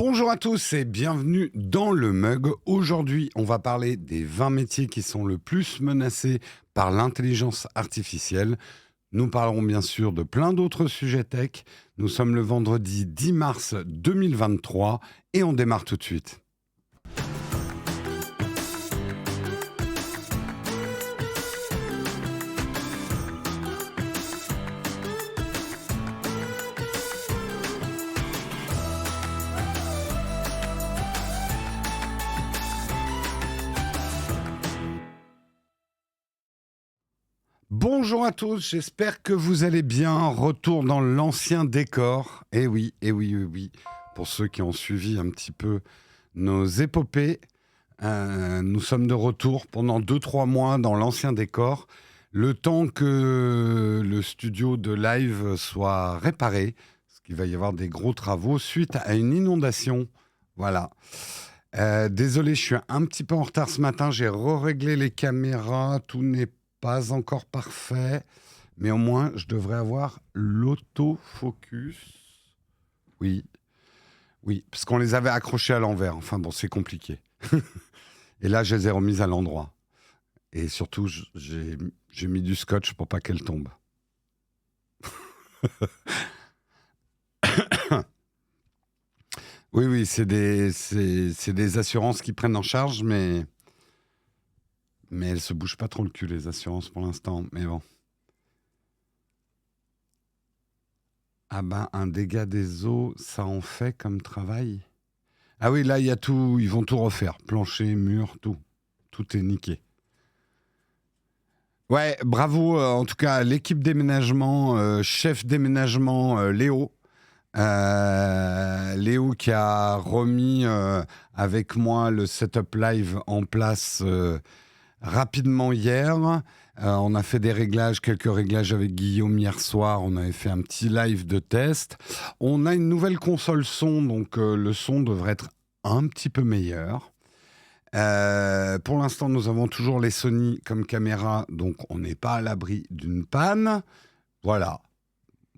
Bonjour à tous et bienvenue dans le Mug. Aujourd'hui, on va parler des 20 métiers qui sont le plus menacés par l'intelligence artificielle. Nous parlerons bien sûr de plein d'autres sujets tech. Nous sommes le vendredi 10 mars 2023 et on démarre tout de suite. Bonjour à tous, j'espère que vous allez bien. Retour dans l'ancien décor. Eh oui, eh oui, eh oui. Pour ceux qui ont suivi un petit peu nos épopées, nous sommes de retour pendant 2-3 mois dans l'ancien décor. Le temps que le studio de live soit réparé, parce qu'il va y avoir des gros travaux suite à une inondation. Voilà. Désolé, je suis un petit peu en retard ce matin. J'ai réglé les caméras. Tout n'est pas encore parfait. Mais au moins, je devrais avoir l'autofocus. Oui. Oui, parce qu'on les avait accrochés à l'envers. Enfin bon, c'est compliqué. Et là, je les ai remises à l'endroit. Et surtout, j'ai mis du scotch pour pas qu'elles tombent. Oui, oui, c'est des assurances qui prennent en charge, mais elles se bougent pas trop le cul, les assurances, pour l'instant. Mais bon. Ah ben, un dégât des eaux, ça en fait comme travail. Ah oui, là, il y a tout, ils vont tout refaire. Plancher, mur, tout. Tout est niqué. Ouais, bravo, en tout cas, à l'équipe déménagement, chef déménagement, Léo. Léo qui a remis avec moi le setup live en place rapidement hier. On a fait des réglages, quelques réglages avec Guillaume hier soir. On avait fait un petit live de test. On a une nouvelle console son, donc le son devrait être un petit peu meilleur. Pour l'instant, nous avons toujours les Sony comme caméra, donc on n'est pas à l'abri d'une panne. Voilà.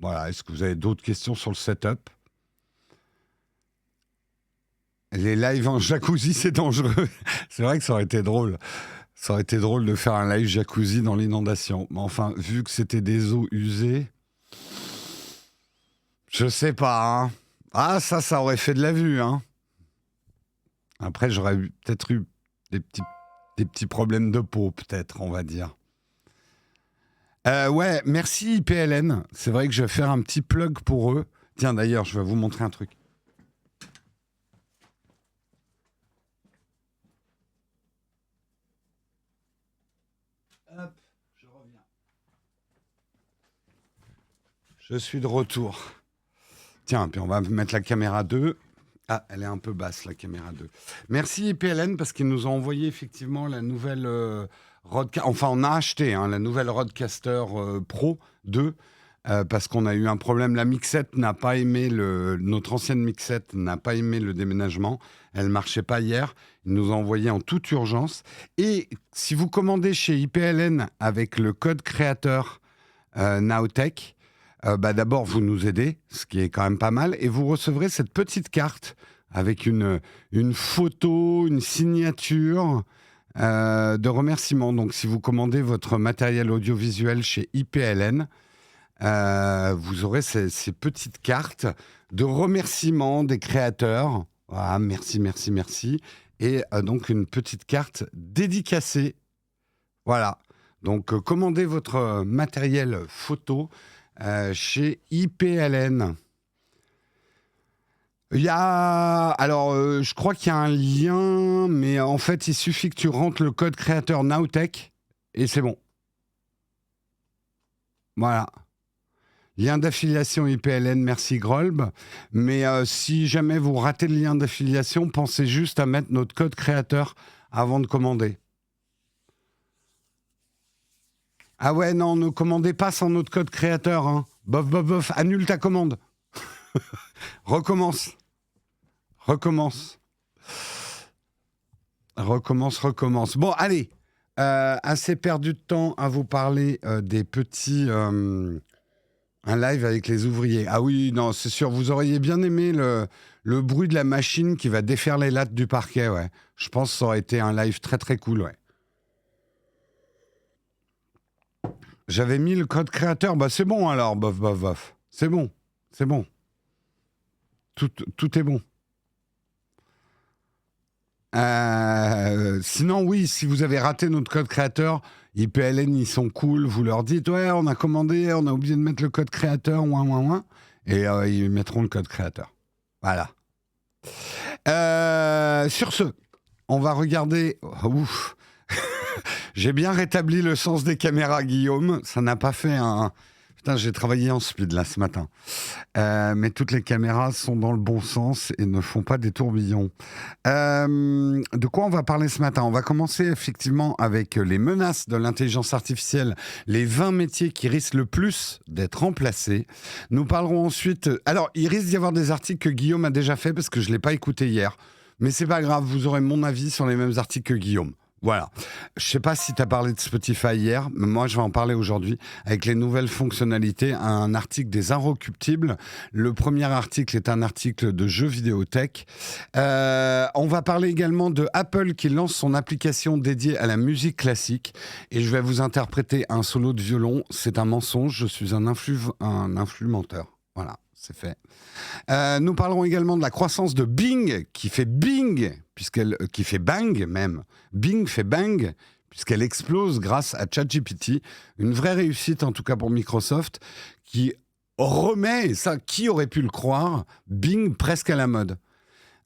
Voilà. Est-ce que vous avez d'autres questions sur le setup ? Les lives en jacuzzi, c'est dangereux. C'est vrai que ça aurait été drôle. Ça aurait été drôle de faire un live jacuzzi dans l'inondation. Mais enfin, vu que c'était des eaux usées, je sais pas. Hein. Ah, ça aurait fait de la vue. Hein. Après, j'aurais peut-être eu des petits problèmes de peau, peut-être, on va dire. Ouais, merci IPLN. C'est vrai que je vais faire un petit plug pour eux. Tiens, d'ailleurs, je vais vous montrer un truc. Hop, je reviens. Je suis de retour. Tiens, puis on va mettre la caméra 2. Ah, elle est un peu basse, la caméra 2. Merci IPLN, parce qu'ils nous ont envoyé effectivement la nouvelle Rodecaster. Enfin, on a acheté la nouvelle Rodecaster Pro 2, parce qu'on a eu un problème. La mixette n'a pas aimé notre ancienne mixette n'a pas aimé le déménagement. Elle ne marchait pas hier. Ils nous ont envoyé en toute urgence. Et si vous commandez chez IPLN avec le code créateur Nowtech, d'abord, vous nous aidez, ce qui est quand même pas mal, et vous recevrez cette petite carte avec une photo, une signature de remerciement. Donc, si vous commandez votre matériel audiovisuel chez IPLN, vous aurez ces petites cartes de remerciement des créateurs. Voilà, merci, merci, merci. Et donc, une petite carte dédicacée. Voilà. Donc, commandez votre matériel photo chez IPLN. Il y a... Alors, je crois qu'il y a un lien, mais en fait, il suffit que tu rentres le code créateur Nowtech et c'est bon. Voilà. Lien d'affiliation IPLN, merci Grolb. Mais si jamais vous ratez le lien d'affiliation, pensez juste à mettre notre code créateur avant de commander. Ah ouais, non, ne commandez pas sans notre code créateur. Hein. Bof, bof, bof, annule ta commande. Recommence. Bon, allez. Assez perdu de temps à vous parler des petits... un live avec les ouvriers. Ah oui, non, c'est sûr, vous auriez bien aimé le Le bruit de la machine qui va défaire les lattes du parquet, ouais. Je pense que ça aurait été un live très très cool, ouais. J'avais mis le code créateur. Bah c'est bon alors, bof, bof, bof. C'est bon, c'est bon. Tout est bon. Sinon, oui, si vous avez raté notre code créateur, IPLN, ils sont cool. Vous leur dites, ouais, on a commandé, on a oublié de mettre le code créateur, ouin, ouin, ouin. Et ils mettront le code créateur. Voilà. Sur ce, on va regarder... Ouf. J'ai bien rétabli le sens des caméras, Guillaume. Ça n'a pas fait un... Putain, j'ai travaillé en speed là ce matin. Mais toutes les caméras sont dans le bon sens et ne font pas des tourbillons. De quoi on va parler ce matin? On va commencer effectivement avec les menaces de l'intelligence artificielle, les 20 métiers qui risquent le plus d'être remplacés. Nous parlerons ensuite... Alors, il risque d'y avoir des articles que Guillaume a déjà fait parce que je ne l'ai pas écouté hier. Mais c'est pas grave, vous aurez mon avis sur les mêmes articles que Guillaume. Voilà. Je sais pas si tu as parlé de Spotify hier, mais moi je vais en parler aujourd'hui avec les nouvelles fonctionnalités. Un article des Inrecuptibles. Le premier article est un article de jeux vidéothèque. On va parler également de Apple qui lance son application dédiée à la musique classique. Et je vais vous interpréter un solo de violon. C'est un mensonge, je suis un influmenteur. Voilà, c'est fait. Nous parlerons également de la croissance de Bing, qui fait Bing, qui fait bang même. Bing fait bang, puisqu'elle explose grâce à ChatGPT. Une vraie réussite, en tout cas pour Microsoft, qui remet, ça, qui aurait pu le croire, Bing presque à la mode.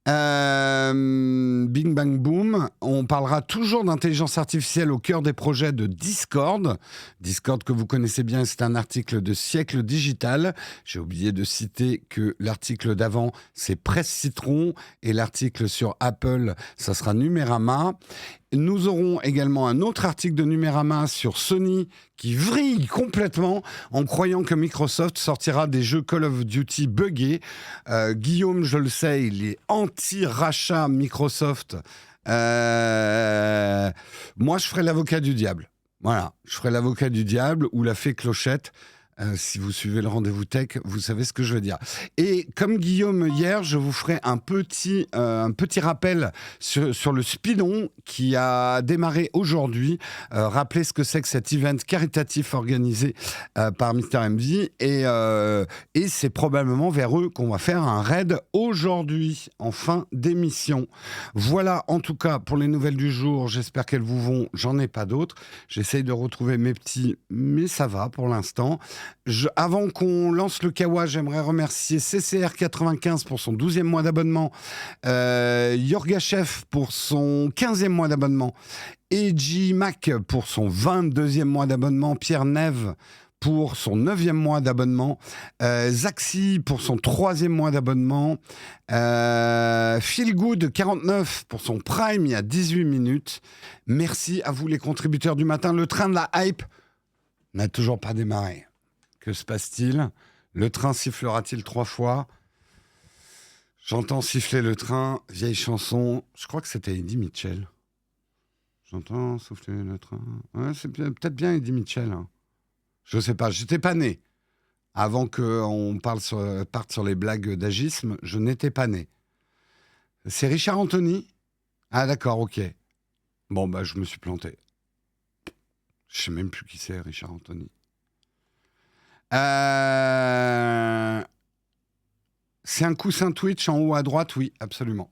Bing Bang Boom, on parlera toujours d'intelligence artificielle au cœur des projets de Discord. Discord que vous connaissez bien, c'est un article de Siècle Digital. J'ai oublié de citer que l'article d'avant, c'est Presse Citron et l'article sur Apple, ça sera Numérama. Nous aurons également un autre article de Numérama sur Sony qui vrille complètement en croyant que Microsoft sortira des jeux Call of Duty buggés. Guillaume, je le sais, il est anti-rachat Microsoft. Moi, je ferai l'avocat du diable. Voilà, je ferai l'avocat du diable ou la fée Clochette. Si vous suivez le rendez-vous tech, vous savez ce que je veux dire. Et comme Guillaume hier, je vous ferai un petit rappel sur le Speedon qui a démarré aujourd'hui. Rappelez ce que c'est que cet event caritatif organisé par Mister MV. Et c'est probablement vers eux qu'on va faire un raid aujourd'hui, en fin d'émission. Voilà, en tout cas, pour les nouvelles du jour. J'espère qu'elles vous vont. J'en ai pas d'autres. J'essaye de retrouver mes petits, mais ça va pour l'instant. Avant qu'on lance le Kawa, j'aimerais remercier CCR95 pour son 12e mois d'abonnement, Yorgachev pour son 15e mois d'abonnement, Eji Mac pour son 22e mois d'abonnement, Pierre Neve pour son 9e mois d'abonnement, Zaxi pour son 3e mois d'abonnement, Feelgood 49 pour son Prime il y a 18 minutes. Merci à vous les contributeurs du matin. Le train de la hype n'a toujours pas démarré. Que se passe-t-il? Le train sifflera-t-il 3 fois? J'entends siffler le train, vieille chanson. Je crois que c'était Eddie Mitchell. J'entends souffler le train. Ouais, c'est peut-être bien Eddie Mitchell. Hein. Je sais pas, j'étais pas né. Avant qu'on parte sur les blagues d'agisme, je n'étais pas né. C'est Richard Anthony? Ah d'accord, ok. Bon, bah je me suis planté. Je sais même plus qui c'est, Richard Anthony. C'est un coussin Twitch en haut à droite, oui, absolument.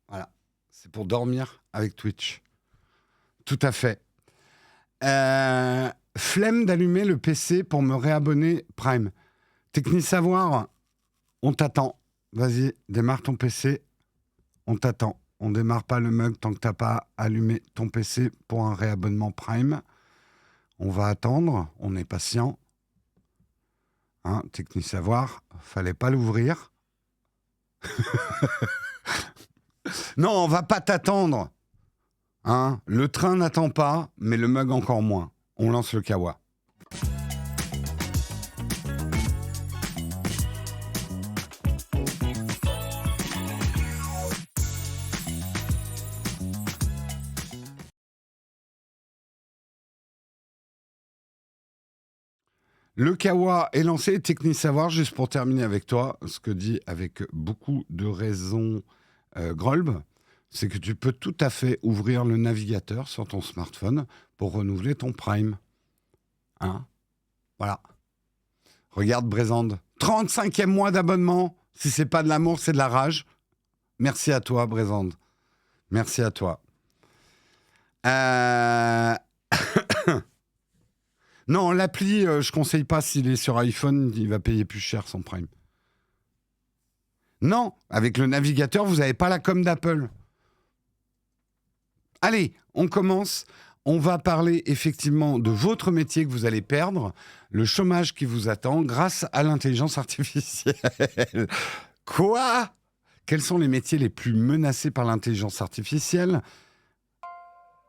Voilà, c'est pour dormir avec Twitch. Tout à fait. Flemme d'allumer le PC pour me réabonner Prime. Technisavoir, on t'attend. Vas-y, démarre ton PC, on t'attend. On démarre pas le mug tant que t'as pas allumé ton PC pour un réabonnement Prime. On va attendre, on est patient. Hein, Technisavoir, fallait pas l'ouvrir. Non, on va pas t'attendre. Hein, le train n'attend pas, mais le mug encore moins. On lance le Kawa. Le Kawa est lancé. Technisavoir, juste pour terminer avec toi, ce que dit avec beaucoup de raison Grolb, c'est que tu peux tout à fait ouvrir le navigateur sur ton smartphone pour renouveler ton Prime. Hein? Voilà. Regarde Brésande. 35e mois d'abonnement. Si c'est pas de l'amour, c'est de la rage. Merci à toi, Brésande. Merci à toi. Non, l'appli, je conseille pas. S'il est sur iPhone, il va payer plus cher son Prime. Non, avec le navigateur, vous n'avez pas la com d'Apple. Allez, on commence. On va parler effectivement de votre métier que vous allez perdre, le chômage qui vous attend grâce à l'intelligence artificielle. Quoi ? Quels sont les métiers les plus menacés par l'intelligence artificielle ?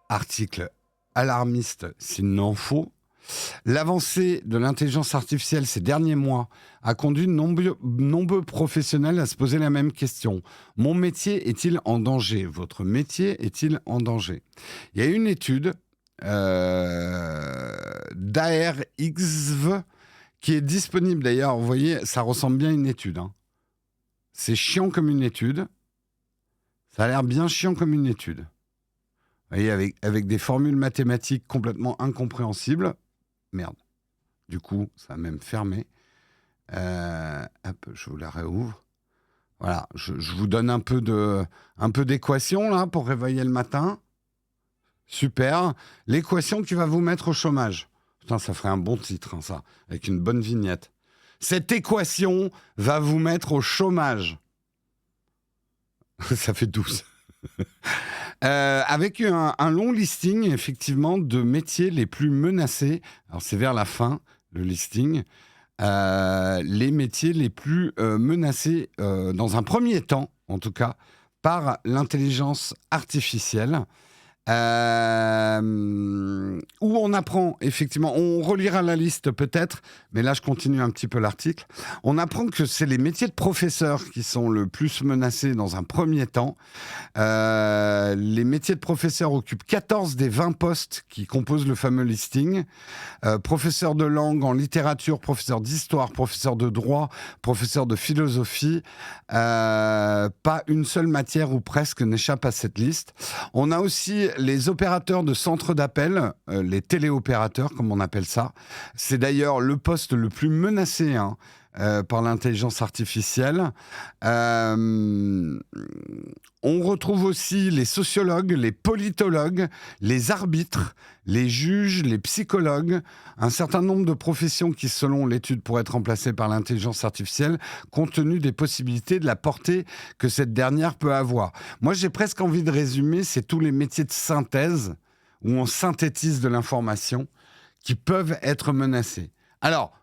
Article alarmiste s'il n'en faut. L'avancée de l'intelligence artificielle ces derniers mois a conduit nombreux professionnels à se poser la même question. Mon métier est-il en danger ? Votre métier est-il en danger ? Il y a une étude d'ARXV qui est disponible d'ailleurs. Vous voyez, ça ressemble bien à une étude. Hein. C'est chiant comme une étude. Ça a l'air bien chiant comme une étude. Vous voyez, avec des formules mathématiques complètement incompréhensibles. Merde. Du coup, ça a même fermé. Hop, je vous la réouvre. Voilà, je vous donne un peu d'équation là pour réveiller le matin. Super. L'équation qui va vous mettre au chômage. Putain, ça ferait un bon titre, hein, ça, avec une bonne vignette. Cette équation va vous mettre au chômage. Ça fait 12. Avec un long listing, effectivement, de métiers les plus menacés. Alors, c'est vers la fin, le listing. Les métiers les plus menacés, dans un premier temps, en tout cas, par l'intelligence artificielle. Où on apprend, effectivement, on relira la liste peut-être, mais là je continue un petit peu l'article. On apprend que c'est les métiers de professeurs qui sont le plus menacés dans un premier temps. Les métiers de professeurs occupent 14 des 20 postes qui composent le fameux listing. Professeur de langue en littérature, professeur d'histoire, professeur de droit, professeur de philosophie. Pas une seule matière ou presque n'échappe à cette liste. On a aussi les opérateurs de centres d'appel, les téléopérateurs comme on appelle ça. C'est d'ailleurs le poste le plus menacé par l'intelligence artificielle. On retrouve aussi les sociologues, les politologues, les arbitres, les juges, les psychologues, un certain nombre de professions qui, selon l'étude, pourraient être remplacées par l'intelligence artificielle, compte tenu des possibilités de la portée que cette dernière peut avoir. Moi, j'ai presque envie de résumer, c'est tous les métiers de synthèse, où on synthétise de l'information, qui peuvent être menacés. Alors,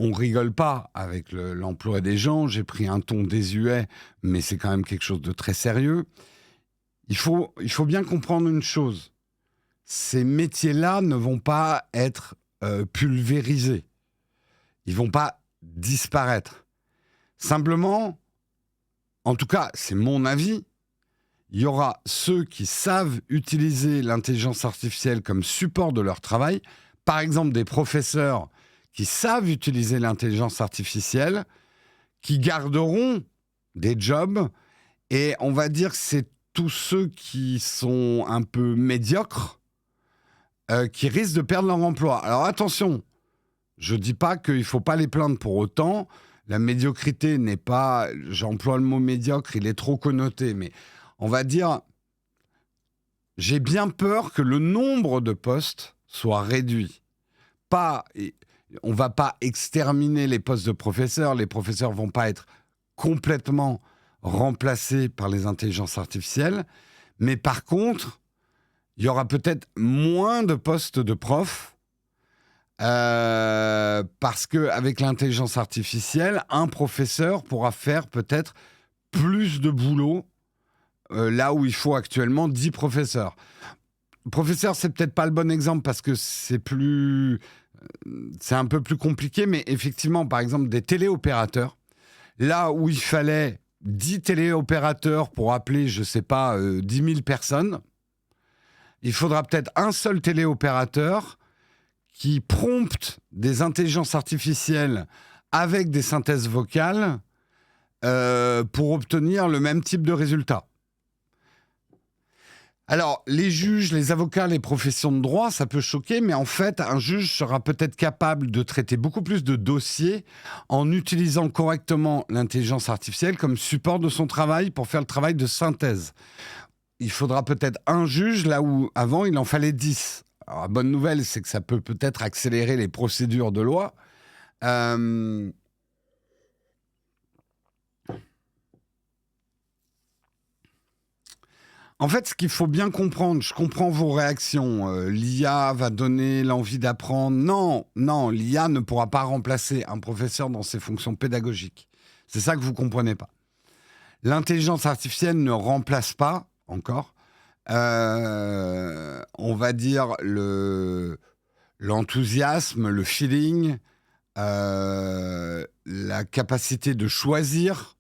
on rigole pas avec l'emploi des gens, j'ai pris un ton désuet, mais c'est quand même quelque chose de très sérieux. Il faut bien comprendre une chose, ces métiers-là ne vont pas être pulvérisés, ils vont pas disparaître. Simplement, en tout cas, c'est mon avis, il y aura ceux qui savent utiliser l'intelligence artificielle comme support de leur travail, par exemple des professeurs qui savent utiliser l'intelligence artificielle, qui garderont des jobs, et on va dire que c'est tous ceux qui sont un peu médiocres qui risquent de perdre leur emploi. Alors attention, je ne dis pas qu'il ne faut pas les plaindre pour autant, la médiocrité n'est pas, j'emploie le mot médiocre, il est trop connoté, mais on va dire, j'ai bien peur que le nombre de postes soit réduit. On ne va pas exterminer les postes de professeurs. Les professeurs ne vont pas être complètement remplacés par les intelligences artificielles. Mais par contre, il y aura peut-être moins de postes de profs parce qu'avec l'intelligence artificielle, un professeur pourra faire peut-être plus de boulot là où il faut actuellement 10 professeurs. Professeur, c'est peut-être pas le bon exemple parce que c'est un peu plus compliqué, mais effectivement, par exemple, des téléopérateurs, là où il fallait 10 téléopérateurs pour appeler, je ne sais pas, 10 000 personnes, il faudra peut-être un seul téléopérateur qui promptent des intelligences artificielles avec des synthèses vocales pour obtenir le même type de résultat. Alors, les juges, les avocats, les professions de droit, ça peut choquer, mais en fait, un juge sera peut-être capable de traiter beaucoup plus de dossiers en utilisant correctement l'intelligence artificielle comme support de son travail pour faire le travail de synthèse. Il faudra peut-être un juge là où avant il en fallait 10. Alors, la bonne nouvelle, c'est que ça peut peut-être accélérer les procédures de loi. En fait, ce qu'il faut bien comprendre, je comprends vos réactions. L'IA va donner l'envie d'apprendre. Non, l'IA ne pourra pas remplacer un professeur dans ses fonctions pédagogiques. C'est ça que vous ne comprenez pas. L'intelligence artificielle ne remplace pas, encore, on va dire, l'enthousiasme, le feeling, la capacité de choisir.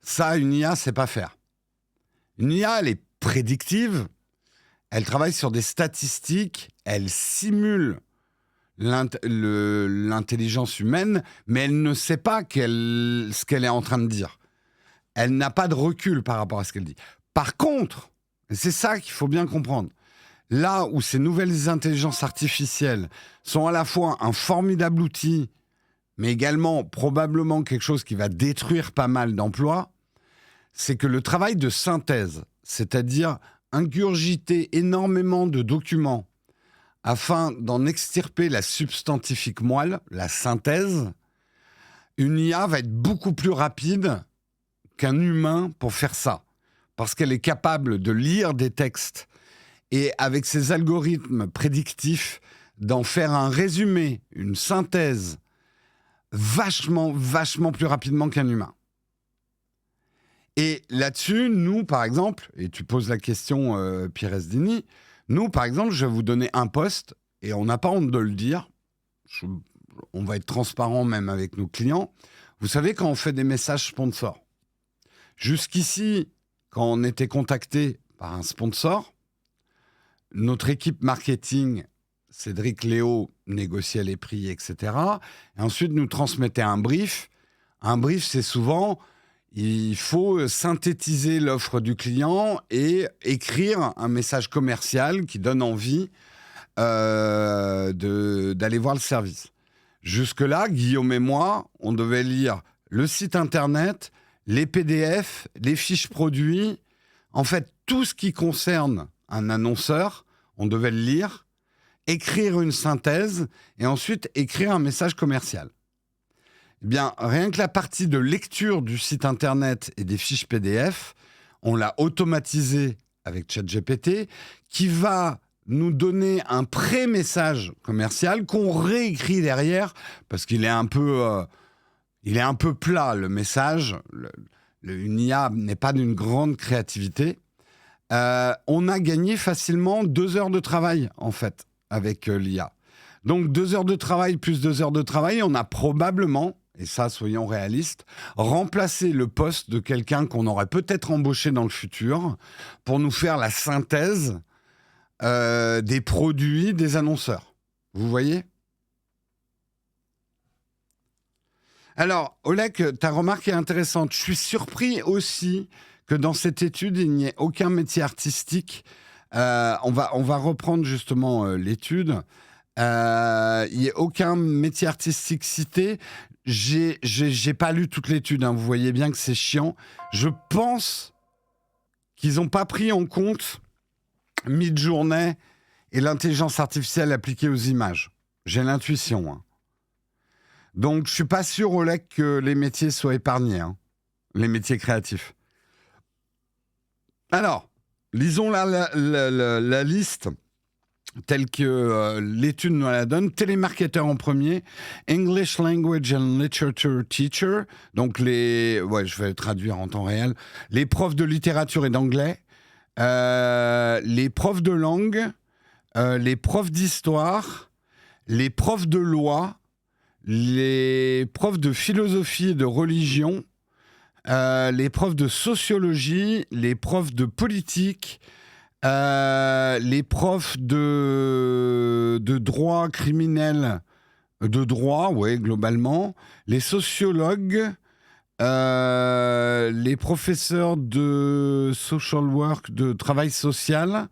Ça, une IA, c'est pas faire. Une IA, elle est prédictive, elle travaille sur des statistiques, elle simule l'intelligence humaine, mais elle ne sait pas ce qu'elle est en train de dire. Elle n'a pas de recul par rapport à ce qu'elle dit. Par contre, et c'est ça qu'il faut bien comprendre, là où ces nouvelles intelligences artificielles sont à la fois un formidable outil, mais également probablement quelque chose qui va détruire pas mal d'emplois, c'est que le travail de synthèse, c'est-à-dire ingurgiter énormément de documents afin d'en extirper la substantifique moelle, la synthèse, une IA va être beaucoup plus rapide qu'un humain pour faire ça. Parce qu'elle est capable de lire des textes et avec ses algorithmes prédictifs, d'en faire un résumé, une synthèse, vachement plus rapidement qu'un humain. Et là-dessus, nous, par exemple, et tu poses la question, Pires Dini, nous, par exemple, je vais vous donner un poste, et on n'a pas honte de le dire, on va être transparent même avec nos clients. Vous savez, quand on fait des messages sponsors, jusqu'ici, quand on était contacté par un sponsor, notre équipe marketing, Cédric Léo, négociait les prix, etc. Et ensuite, nous transmettait un brief. Un brief, c'est souvent... Il faut synthétiser l'offre du client et écrire un message commercial qui donne envie d'aller voir le service. Jusque-là, Guillaume et moi, on devait lire le site internet, les PDF, les fiches produits. En fait, tout ce qui concerne un annonceur, on devait le lire, écrire une synthèse et ensuite écrire un message commercial. Eh bien, rien que la partie de lecture du site internet et des fiches PDF, on l'a automatisé avec ChatGPT, qui va nous donner un pré-message commercial qu'on réécrit derrière, parce qu'il est un peu plat, le message. Une IA n'est pas d'une grande créativité. On a gagné facilement 2 heures de travail, en fait, avec l'IA. Donc, 2 heures de travail plus 2 heures de travail, on a probablement... et ça, soyons réalistes, remplacer le poste de quelqu'un qu'on aurait peut-être embauché dans le futur pour nous faire la synthèse des produits des annonceurs. Vous voyez ? Alors, Oleg, ta remarque est intéressante. Je suis surpris aussi que dans cette étude, il n'y ait aucun métier artistique. On va reprendre justement l'étude. Il n'y a aucun métier artistique cité. J'ai pas lu toute l'étude, hein. Vous voyez bien que c'est chiant. Je pense qu'ils n'ont pas pris en compte Midjourney et l'intelligence artificielle appliquée aux images. J'ai l'intuition. Hein. Donc, je suis pas sûr, Oleg, que les métiers soient épargnés, hein. Les métiers créatifs. Alors, lisons la liste telle que l'étude nous la donne. Télémarketeur en premier, English Language and Literature Teacher, donc je vais traduire en temps réel, les profs de littérature et d'anglais, les profs de langue, les profs d'histoire, les profs de loi, les profs de philosophie et de religion, les profs de sociologie, les profs de politique, Les profs de droit criminel, de droit, ouais, globalement. Les sociologues, les professeurs de social work, de travail social,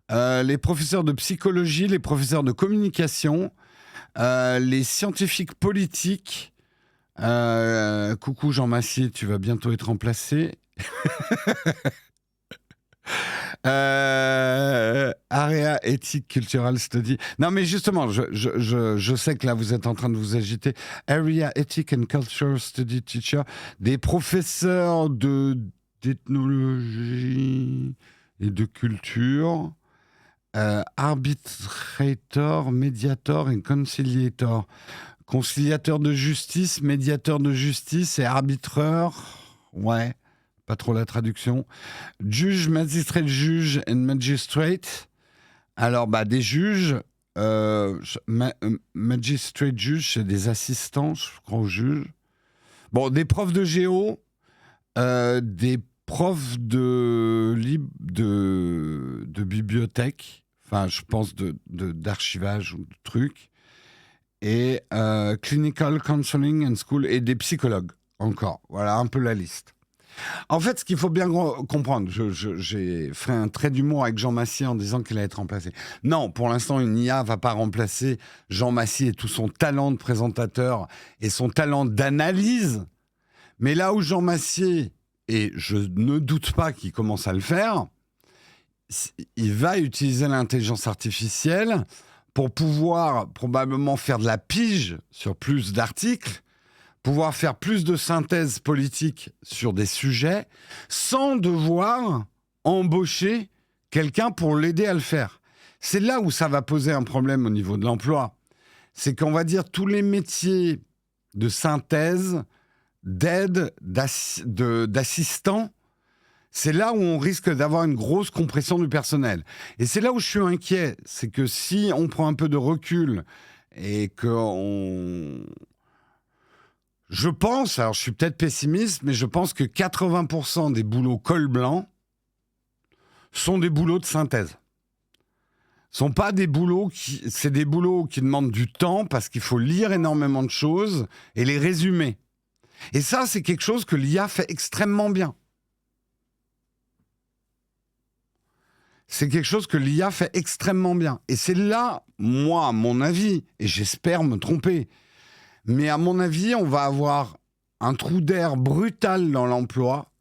les professeurs de psychologie, les professeurs de communication, les scientifiques politiques. Coucou Jean Massier, tu vas bientôt être remplacé. Area Ethic Cultural Study. Non, mais justement, je sais que là, vous êtes en train de vous agiter. Area Ethic and Cultural Study Teacher. Des professeurs d'ethnologie et de culture. Arbitrator, mediator et conciliator. Conciliateur de justice, médiateur de justice et arbitreur. Ouais. Pas trop la traduction. Juge, magistrate, juge and magistrate. Alors, des juges, magistrate, juge, c'est des assistants, je crois, aux juges. Bon, des profs de géo, des profs de bibliothèque, enfin, je pense d'archivage ou de trucs, et clinical counseling and school, et des psychologues, encore. Voilà, un peu la liste. En fait, ce qu'il faut bien comprendre, j'ai fait un trait d'humour avec Jean Massier en disant qu'il allait être remplacé. Non, pour l'instant, une IA va pas remplacer Jean Massier et tout son talent de présentateur et son talent d'analyse. Mais là où Jean Massier, et je ne doute pas qu'il commence à le faire, il va utiliser l'intelligence artificielle pour pouvoir probablement faire de la pige sur plus d'articles, pouvoir faire plus de synthèse politique sur des sujets sans devoir embaucher quelqu'un pour l'aider à le faire. C'est là où ça va poser un problème au niveau de l'emploi. C'est qu'on va dire tous les métiers de synthèse, d'aide, d'assistant, c'est là où on risque d'avoir une grosse compression du personnel. Et c'est là où je suis inquiet. C'est que si on prend un peu de recul et qu'on... Je pense, alors je suis peut-être pessimiste, mais je pense que 80% des boulots col blanc sont des boulots de synthèse. Sont pas des boulots c'est des boulots qui demandent du temps parce qu'il faut lire énormément de choses et les résumer. Et ça, c'est quelque chose que l'IA fait extrêmement bien. C'est quelque chose que l'IA fait extrêmement bien. Et c'est là, moi, à mon avis, et j'espère me tromper, mais à mon avis, on va avoir un trou d'air brutal dans l'emploi.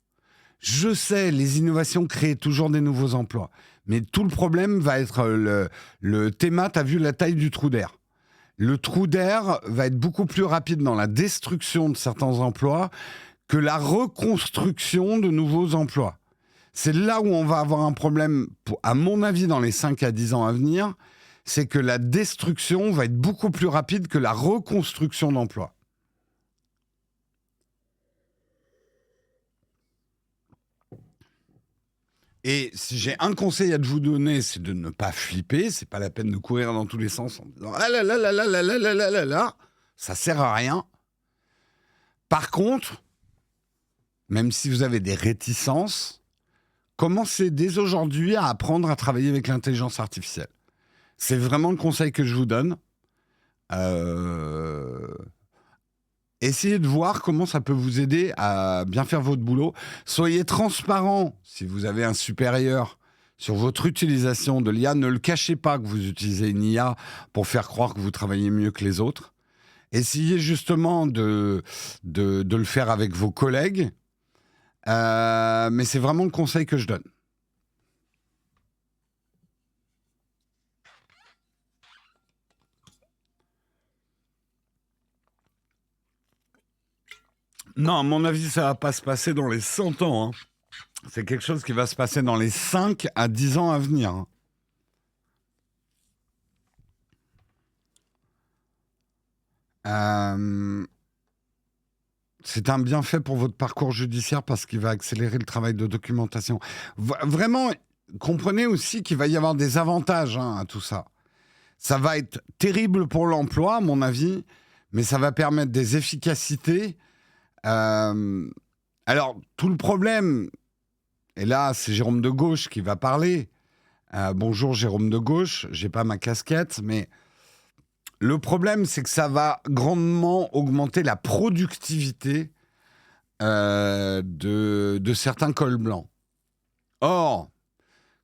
Je sais, les innovations créent toujours des nouveaux emplois. Mais tout le problème va être le Théma, tu as vu la taille du trou d'air. Le trou d'air va être beaucoup plus rapide dans la destruction de certains emplois que la reconstruction de nouveaux emplois. C'est là où on va avoir un problème, à mon avis, dans les 5 à 10 ans à venir, c'est que la destruction va être beaucoup plus rapide que la reconstruction d'emplois. Et si j'ai un conseil à vous donner, c'est de ne pas flipper. C'est pas la peine de courir dans tous les sens en disant ah là là là là là là là là là là, ça sert à rien. Par contre, même si vous avez des réticences, commencez dès aujourd'hui à apprendre à travailler avec l'intelligence artificielle. C'est vraiment le conseil que je vous donne. Essayez de voir comment ça peut vous aider à bien faire votre boulot. Soyez transparent si vous avez un supérieur sur votre utilisation de l'IA. Ne le cachez pas que vous utilisez une IA pour faire croire que vous travaillez mieux que les autres. Essayez justement de le faire avec vos collègues. Mais c'est vraiment le conseil que je donne. Non, à mon avis, ça va pas se passer dans les 100 ans. Hein. C'est quelque chose qui va se passer dans les 5 à 10 ans à venir. Hein. C'est un bienfait pour votre parcours judiciaire parce qu'il va accélérer le travail de documentation. Vraiment, comprenez aussi qu'il va y avoir des avantages à tout ça. Ça va être terrible pour l'emploi, à mon avis, mais ça va permettre des efficacités. Alors, tout le problème, et là, c'est Jérôme de Gauche qui va parler, Bonjour Jérôme de Gauche, j'ai pas ma casquette, mais le problème, c'est que ça va grandement augmenter la productivité de certains cols blancs. Or,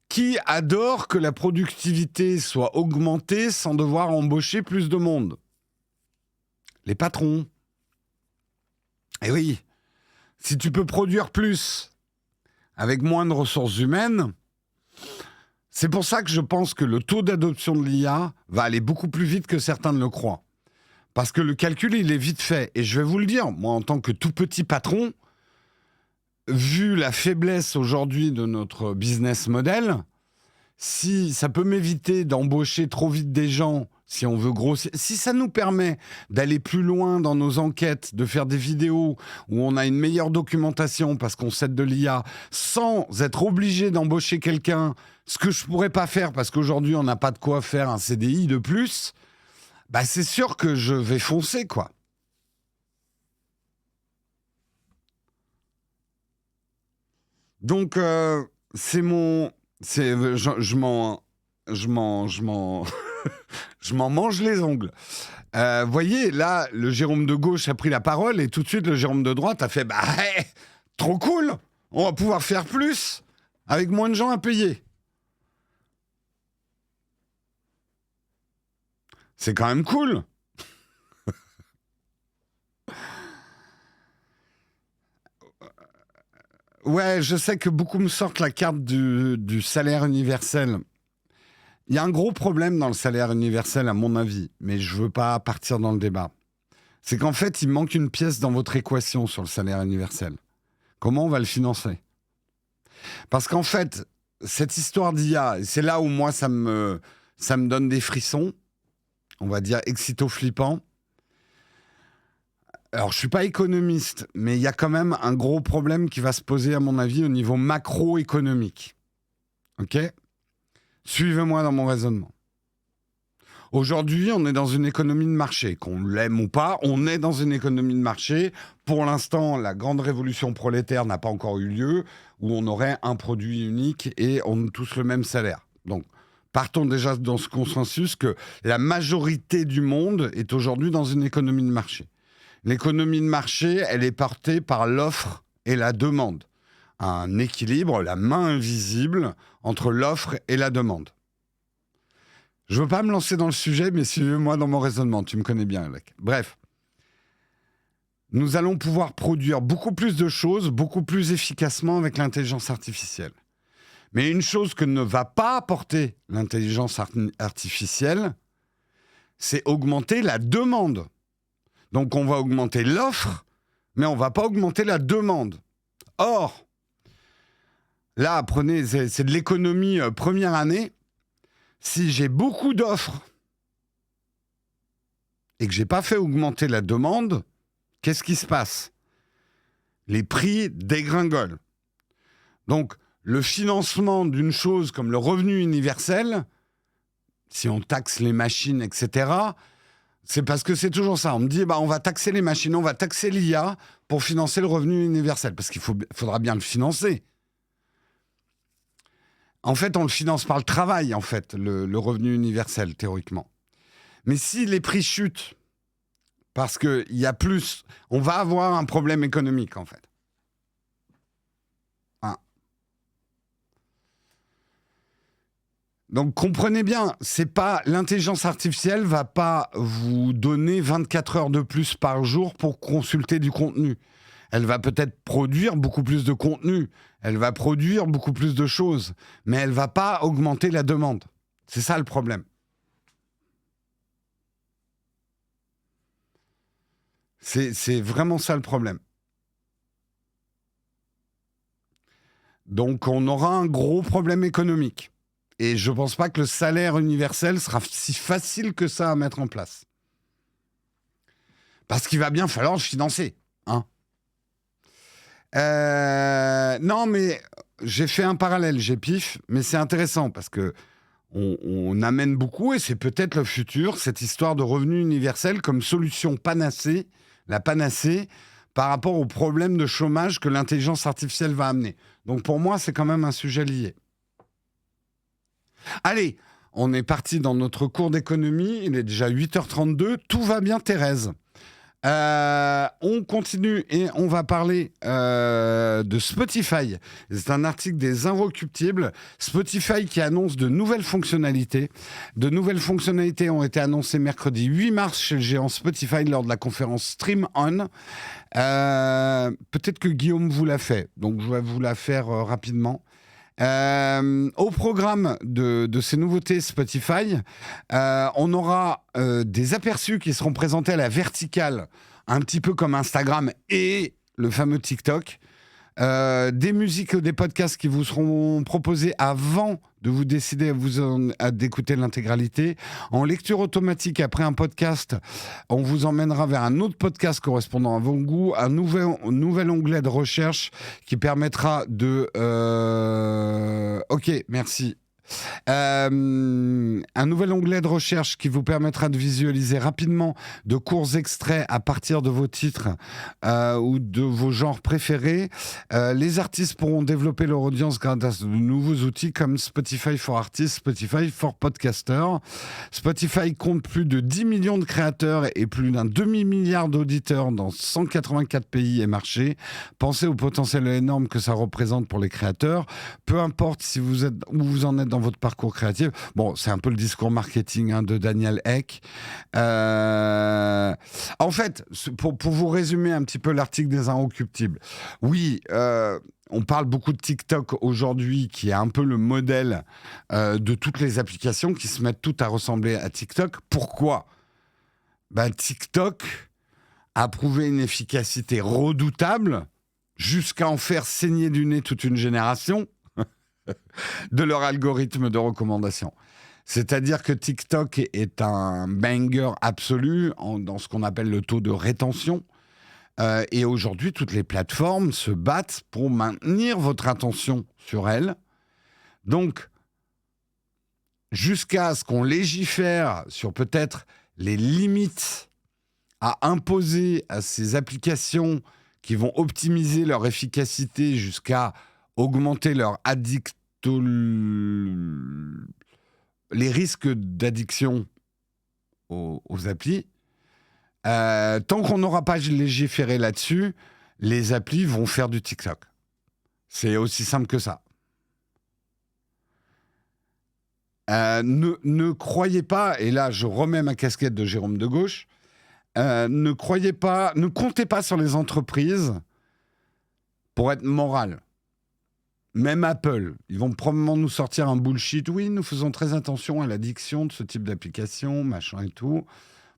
qui adore que la productivité soit augmentée sans devoir embaucher plus de monde? Les patrons. Eh oui, si tu peux produire plus avec moins de ressources humaines, c'est pour ça que je pense que le taux d'adoption de l'IA va aller beaucoup plus vite que certains ne le croient. Parce que le calcul, il est vite fait. Et je vais vous le dire, moi, en tant que tout petit patron, vu la faiblesse aujourd'hui de notre business model, si ça peut m'éviter d'embaucher trop vite des gens, si on veut grossir, si ça nous permet d'aller plus loin dans nos enquêtes, de faire des vidéos où on a une meilleure documentation parce qu'on s'aide de l'IA, sans être obligé d'embaucher quelqu'un, ce que je pourrais pas faire parce qu'aujourd'hui on n'a pas de quoi faire un CDI de plus, bah c'est sûr que je vais foncer, quoi. Donc je m'en, je m'en mange les ongles. Voyez, là, le Jérôme de gauche a pris la parole et tout de suite, le Jérôme de droite a fait « Bah, trop cool, on va pouvoir faire plus avec moins de gens à payer. » C'est quand même cool. Ouais, je sais que beaucoup me sortent la carte du salaire universel. Il y a un gros problème dans le salaire universel, à mon avis, mais je veux pas partir dans le débat. C'est qu'en fait, il manque une pièce dans votre équation sur le salaire universel. Comment on va le financer? Parce qu'en fait, cette histoire d'IA, c'est là où moi, ça me donne des frissons, on va dire excito-flippants. Alors, je suis pas économiste, mais il y a quand même un gros problème qui va se poser, à mon avis, au niveau macroéconomique. OK? Suivez-moi dans mon raisonnement. Aujourd'hui, on est dans une économie de marché. Qu'on l'aime ou pas, on est dans une économie de marché. Pour l'instant, la grande révolution prolétaire n'a pas encore eu lieu, où on aurait un produit unique et on a tous le même salaire. Donc, partons déjà dans ce consensus que la majorité du monde est aujourd'hui dans une économie de marché. L'économie de marché, elle est portée par l'offre et la demande. Un équilibre, la main invisible entre l'offre et la demande. Je ne veux pas me lancer dans le sujet, mais suivez-moi dans mon raisonnement. Tu me connais bien, Alec. Bref. Nous allons pouvoir produire beaucoup plus de choses, beaucoup plus efficacement avec l'intelligence artificielle. Mais une chose que ne va pas apporter l'intelligence artificielle, c'est augmenter la demande. Donc on va augmenter l'offre, mais on ne va pas augmenter la demande. Or, là, prenez, c'est de l'économie première année. Si j'ai beaucoup d'offres et que je n'ai pas fait augmenter la demande, qu'est-ce qui se passe? Les prix dégringolent. Donc, le financement d'une chose comme le revenu universel, si on taxe les machines, etc., c'est parce que c'est toujours ça. On me dit, on va taxer les machines, on va taxer l'IA pour financer le revenu universel, parce qu'il faudra bien le financer. En fait, on le finance par le travail, en fait, le revenu universel, théoriquement. Mais si les prix chutent, parce qu'il y a plus, on va avoir un problème économique, en fait. Hein. Donc, comprenez bien, c'est pas, l'intelligence artificielle va pas vous donner 24 heures de plus par jour pour consulter du contenu. Elle va peut-être produire beaucoup plus de contenu, elle va produire beaucoup plus de choses, mais elle ne va pas augmenter la demande. C'est ça le problème. C'est vraiment ça le problème. Donc on aura un gros problème économique. Et je ne pense pas que le salaire universel sera si facile que ça à mettre en place. Parce qu'il va bien falloir le financer. Hein. Non, mais j'ai fait un parallèle, j'ai pif, mais c'est intéressant parce que on amène beaucoup, et c'est peut-être le futur, cette histoire de revenu universel comme solution panacée, la panacée, par rapport au problème de chômage que l'intelligence artificielle va amener. Donc pour moi, c'est quand même un sujet lié. Allez, on est parti dans notre cours d'économie. Il est déjà 8h32. Tout va bien, Thérèse. On continue et on va parler de Spotify. C'est un article des Inrecuptibles. Spotify qui annonce de nouvelles fonctionnalités. De nouvelles fonctionnalités ont été annoncées mercredi 8 mars chez le géant Spotify lors de la conférence Stream On. Peut-être que Guillaume vous l'a fait, donc je vais vous la faire rapidement. Au programme de ces nouveautés Spotify, on aura des aperçus qui seront présentés à la verticale, un petit peu comme Instagram et le fameux TikTok. Des musiques ou des podcasts qui vous seront proposés avant de vous décider d'écouter l'intégralité. En lecture automatique, après un podcast, on vous emmènera vers un autre podcast correspondant à vos goûts, un nouvel onglet de recherche qui permettra de... Ok, merci. Un nouvel onglet de recherche qui vous permettra de visualiser rapidement de courts extraits à partir de vos titres ou de vos genres préférés. Les artistes pourront développer leur audience grâce à de nouveaux outils comme Spotify for Artists, Spotify for Podcasters. Spotify compte plus de 10 millions de créateurs et plus d'un demi-milliard d'auditeurs dans 184 pays et marchés. Pensez au potentiel énorme que ça représente pour les créateurs. Peu importe si vous êtes où vous en êtes dans votre parcours créatif. Bon, c'est un peu le discours marketing de Daniel Ek. En fait, pour vous résumer un petit peu l'article des Inrecuptibles, oui, on parle beaucoup de TikTok aujourd'hui, qui est un peu le modèle de toutes les applications qui se mettent toutes à ressembler à TikTok. Pourquoi ? TikTok a prouvé une efficacité redoutable jusqu'à en faire saigner du nez toute une génération de leur algorithme de recommandation. C'est-à-dire que TikTok est un banger absolu dans ce qu'on appelle le taux de rétention. Et aujourd'hui, toutes les plateformes se battent pour maintenir votre attention sur elles. Donc, jusqu'à ce qu'on légifère sur peut-être les limites à imposer à ces applications qui vont optimiser leur efficacité jusqu'à augmenter leur les risques d'addiction aux applis. Tant qu'on n'aura pas légiféré là-dessus, les applis vont faire du TikTok. C'est aussi simple que ça. Ne croyez pas, et là je remets ma casquette de Jérôme de Gauche, ne comptez pas sur les entreprises pour être morales. Même Apple, ils vont probablement nous sortir un bullshit. Oui, nous faisons très attention à l'addiction de ce type d'application, machin et tout.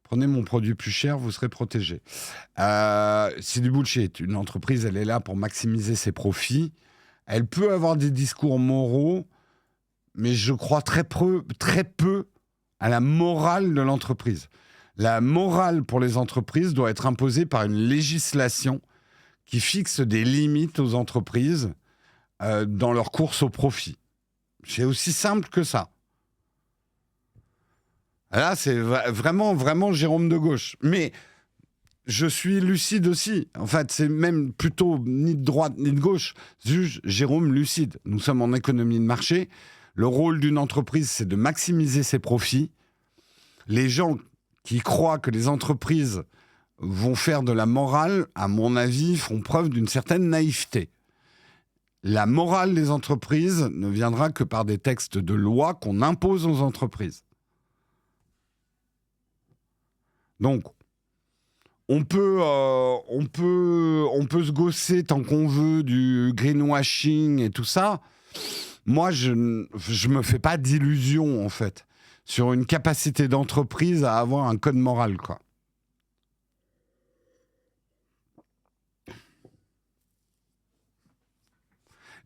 Prenez mon produit plus cher, vous serez protégé. C'est du bullshit. Une entreprise, elle est là pour maximiser ses profits. Elle peut avoir des discours moraux, mais je crois très peu à la morale de l'entreprise. La morale pour les entreprises doit être imposée par une législation qui fixe des limites aux entreprises dans leur course au profit. C'est aussi simple que ça. Là, c'est vraiment Jérôme de Gauche. Mais je suis lucide aussi. En fait, c'est même plutôt ni de droite ni de gauche. Juge Jérôme lucide. Nous sommes en économie de marché. Le rôle d'une entreprise, c'est de maximiser ses profits. Les gens qui croient que les entreprises vont faire de la morale, à mon avis, font preuve d'une certaine naïveté. La morale des entreprises ne viendra que par des textes de loi qu'on impose aux entreprises. Donc, on peut se gausser tant qu'on veut du greenwashing et tout ça. Moi, je me fais pas d'illusions, en fait, sur une capacité d'entreprise à avoir un code moral, quoi.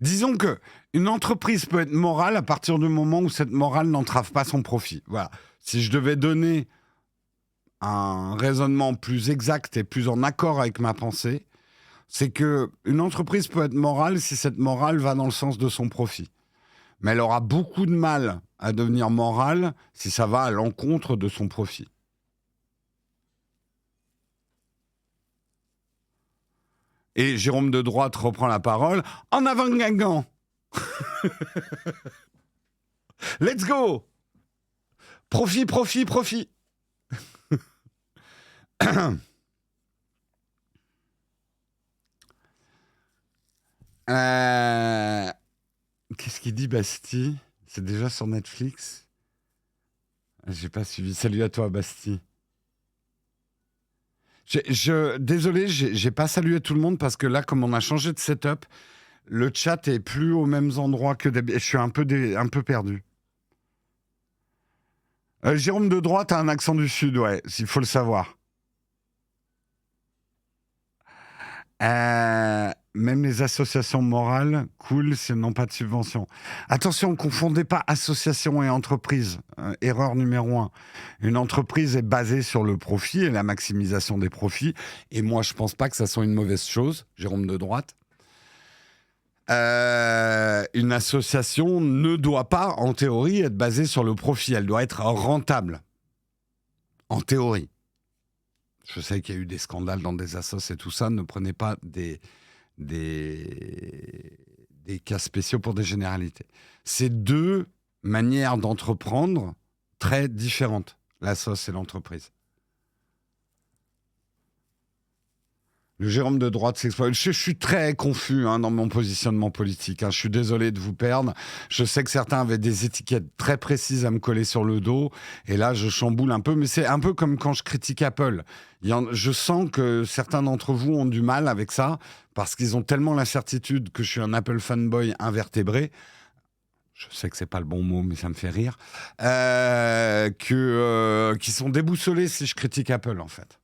Disons que une entreprise peut être morale à partir du moment où cette morale n'entrave pas son profit. Voilà. Si je devais donner un raisonnement plus exact et plus en accord avec ma pensée, c'est que une entreprise peut être morale si cette morale va dans le sens de son profit. Mais elle aura beaucoup de mal à devenir morale si ça va à l'encontre de son profit. Et Jérôme de droite reprend la parole. En avant Guingamp. Let's go. Profit, profit, profit. Qu'est-ce qu'il dit, Bastille? C'est déjà sur Netflix? J'ai pas suivi. Salut à toi, Bastille. Désolé, j'ai pas salué tout le monde parce que là, comme on a changé de setup, le chat est plus aux mêmes endroits que d'habitude. Je suis un peu perdu. Jérôme de droite a un accent du Sud, ouais, il faut le savoir. Même les associations morales, cool, si elles n'ont pas de subvention. Attention, ne confondez pas association et entreprise. Erreur numéro 1. Une entreprise est basée sur le profit et la maximisation des profits. Et moi, je ne pense pas que ça soit une mauvaise chose, Jérôme de droite. Une association ne doit pas, en théorie, être basée sur le profit. Elle doit être rentable. En théorie. Je sais qu'il y a eu des scandales dans des assos et tout ça. Ne prenez pas des cas spéciaux pour des généralités. C'est deux manières d'entreprendre très différentes, l'assos et l'entreprise. Le Jérôme de droite s'exprime. Je suis très confus dans mon positionnement politique. Je suis désolé de vous perdre. Je sais que certains avaient des étiquettes très précises à me coller sur le dos. Et là, je chamboule un peu. Mais c'est un peu comme quand je critique Apple. Je sens que certains d'entre vous ont du mal avec ça parce qu'ils ont tellement la certitude que je suis un Apple fanboy invertébré. Je sais que c'est pas le bon mot, mais ça me fait rire. Qui sont déboussolés si je critique Apple, en fait.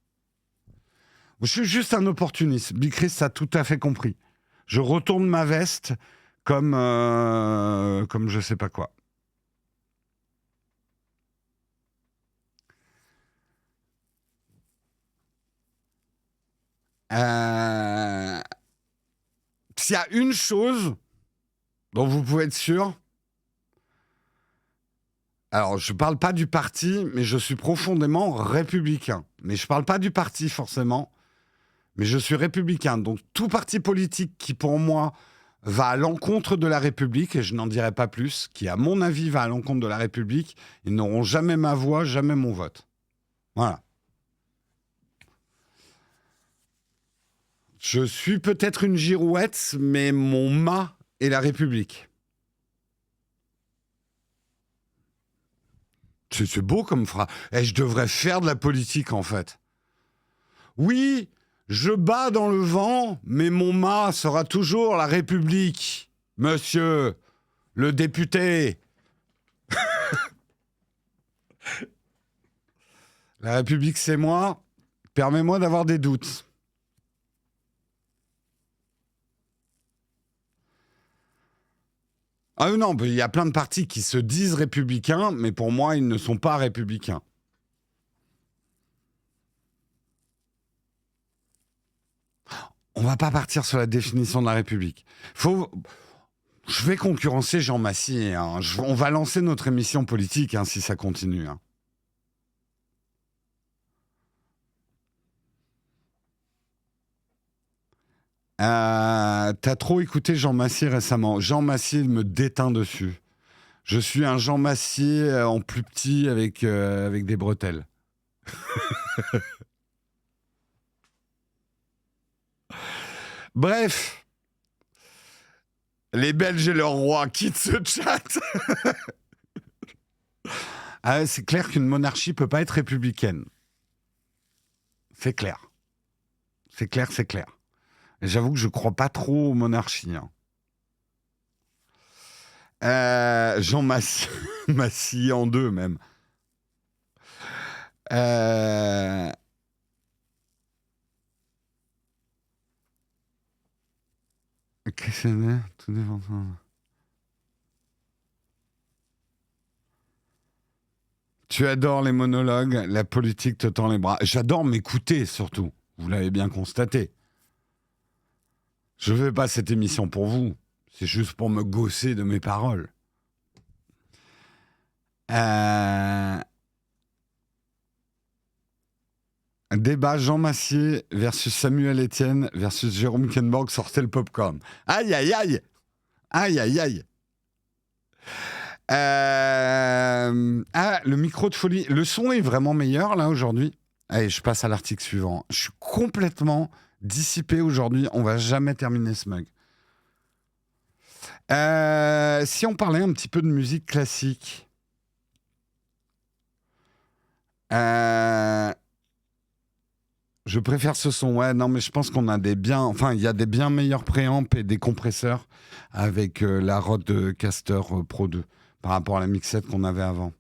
Je suis juste un opportuniste. Big Chris a tout à fait compris. Je retourne ma veste comme je sais pas quoi. S'il y a une chose dont vous pouvez être sûr, alors je parle pas du parti, mais je suis profondément républicain. Mais je parle pas du parti forcément. Mais je suis républicain, donc tout parti politique qui, pour moi, va à l'encontre de la République, et je n'en dirai pas plus, qui, à mon avis, va à l'encontre de la République, ils n'auront jamais ma voix, jamais mon vote. Voilà. Je suis peut-être une girouette, mais mon mât est la République. C'est beau comme phrase. Je devrais faire de la politique, en fait. Oui, je bats dans le vent, mais mon mât sera toujours la République, monsieur le député. La République, c'est moi. Permets-moi d'avoir des doutes. Ah non, il y a plein de partis qui se disent républicains, mais pour moi, ils ne sont pas républicains. On va pas partir sur la définition de la République. Je vais concurrencer Jean Massy. On va lancer notre émission politique si ça continue. T'as trop écouté Jean Massy récemment. Jean Massy me déteint dessus. Je suis un Jean Massy en plus petit avec des bretelles. Bref, les Belges et leur roi quittent ce chat. C'est clair qu'une monarchie peut pas être républicaine. C'est clair. C'est clair, c'est clair. Et j'avoue que je crois pas trop aux monarchies. Jean Massy, Massy en deux même. Qu'est-ce que c'est? Tout dépend. Tu adores les monologues, la politique te tend les bras. J'adore m'écouter surtout. Vous l'avez bien constaté. Je ne fais pas cette émission pour vous. C'est juste pour me gausser de mes paroles. Débat Jean Massier versus Samuel Etienne versus Jérôme Kenborg, sortez le popcorn. Aïe, aïe, aïe. Aïe, aïe, aïe. Le micro de folie. Le son est vraiment meilleur, là, aujourd'hui. Allez, je passe à l'article suivant. Je suis complètement dissipé aujourd'hui. On va jamais terminer ce mug. Si on parlait un petit peu de musique classique. Je préfère ce son. Ouais, non, mais je pense qu'on a des bien... Enfin, il y a des bien meilleurs préamps et des compresseurs avec la Rodecaster Pro 2 par rapport à la mixette qu'on avait avant.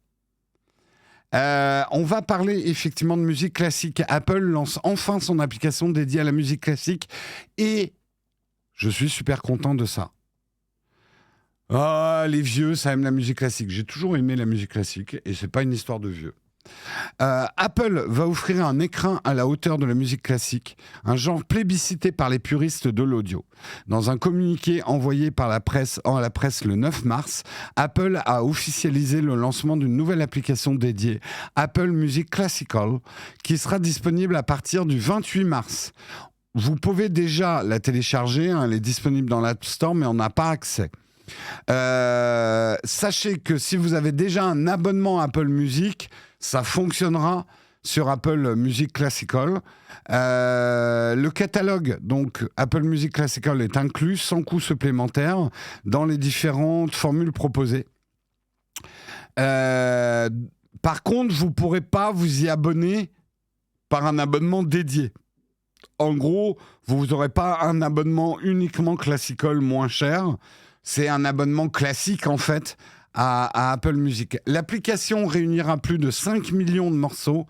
On va parler effectivement de musique classique. Apple lance enfin son application dédiée à la musique classique et je suis super content de ça. Ah, les vieux, ça aime la musique classique. J'ai toujours aimé la musique classique et c'est pas une histoire de vieux. Apple va offrir un écrin à la hauteur de la musique classique, un genre plébiscité par les puristes de l'audio. Dans un communiqué envoyé par la presse le 9 mars, Apple a officialisé le lancement d'une nouvelle application dédiée, Apple Music Classical, qui sera disponible à partir du 28 mars. Vous pouvez déjà la télécharger, elle est disponible dans l'App Store, mais on n'a pas accès. Sachez que si vous avez déjà un abonnement Apple Music, ça fonctionnera sur Apple Music Classical. Le catalogue, donc Apple Music Classical, est inclus sans coût supplémentaire dans les différentes formules proposées. Par contre, vous ne pourrez pas vous y abonner par un abonnement dédié. En gros, vous n'aurez pas un abonnement uniquement Classical moins cher. C'est un abonnement classique, en fait, à Apple Music. L'application réunira plus de 5 millions de morceaux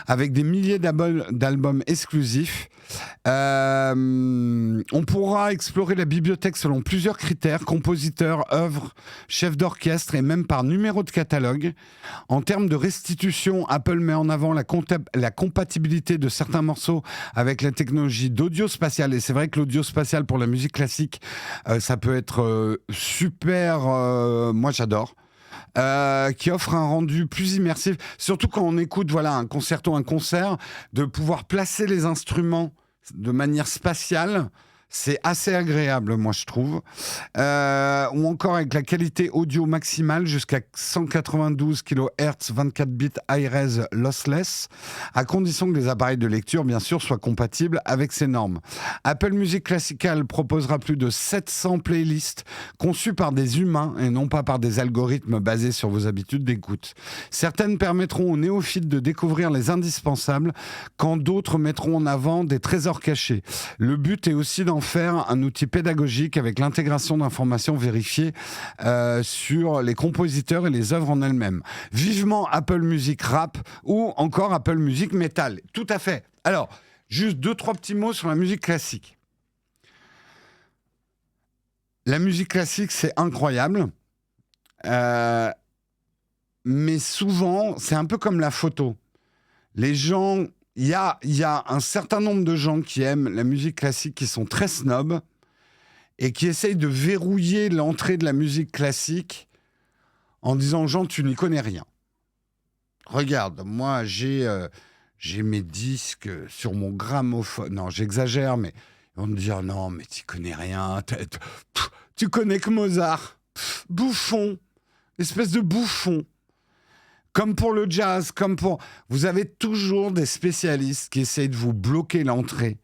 avec des milliers d'albums exclusifs. On pourra explorer la bibliothèque selon plusieurs critères, compositeurs, œuvres, chefs d'orchestre et même par numéro de catalogue. En termes de restitution, Apple met en avant la compatibilité de certains morceaux avec la technologie d'audio spatial. Et c'est vrai que l'audio spatial pour la musique classique, ça peut être super. Moi, j'adore. Qui offre un rendu plus immersif, surtout quand on écoute un concerto, un concert, de pouvoir placer les instruments de manière spatiale. C'est assez agréable, moi, je trouve. Ou encore avec la qualité audio maximale jusqu'à 192 kHz, 24 bits high-res lossless, à condition que les appareils de lecture, bien sûr, soient compatibles avec ces normes. Apple Music Classical proposera plus de 700 playlists conçues par des humains et non pas par des algorithmes basés sur vos habitudes d'écoute. Certaines permettront aux néophytes de découvrir les indispensables, quand d'autres mettront en avant des trésors cachés. Le but est aussi d'en faire un outil pédagogique avec l'intégration d'informations vérifiées sur les compositeurs et les œuvres en elles-mêmes. Vivement Apple Music Rap ou encore Apple Music Metal. Tout à fait. Alors, juste 2-3 petits mots sur la musique classique. La musique classique, c'est incroyable. Mais souvent, c'est un peu comme la photo. Les gens... Il y a un certain nombre de gens qui aiment la musique classique, qui sont très snobs et qui essayent de verrouiller l'entrée de la musique classique en disant aux gens, tu n'y connais rien. Regarde, moi, j'ai mes disques sur mon gramophone. Non, j'exagère, mais ils vont me dire, non, mais tu connais rien. Tu connais que Mozart. Bouffon. Espèce de bouffon. Comme pour le jazz, vous avez toujours des spécialistes qui essayent de vous bloquer l'entrée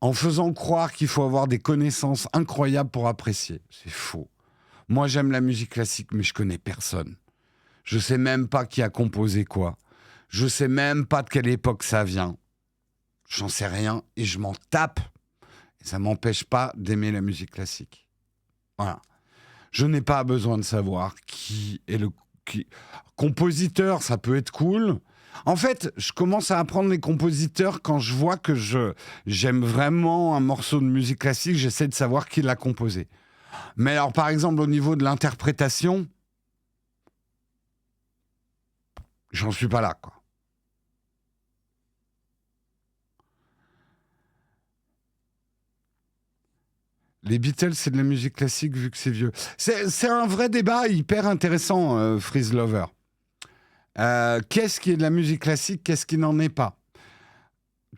en faisant croire qu'il faut avoir des connaissances incroyables pour apprécier. C'est faux. Moi, j'aime la musique classique, mais je connais personne. Je sais même pas qui a composé quoi. Je sais même pas de quelle époque ça vient. J'en sais rien et je m'en tape. Et ça m'empêche pas d'aimer la musique classique. Voilà. Je n'ai pas besoin de savoir qui est le compositeur, ça peut être cool. En fait, je commence à apprendre les compositeurs quand je vois que j'aime vraiment un morceau de musique classique, j'essaie de savoir qui l'a composé. Mais alors, par exemple, au niveau de l'interprétation, j'en suis pas là, quoi. Les Beatles, c'est de la musique classique vu que c'est vieux. C'est un vrai débat hyper intéressant, Freeze Lover. Qu'est-ce qui est de la musique classique, qu'est-ce qui n'en est pas?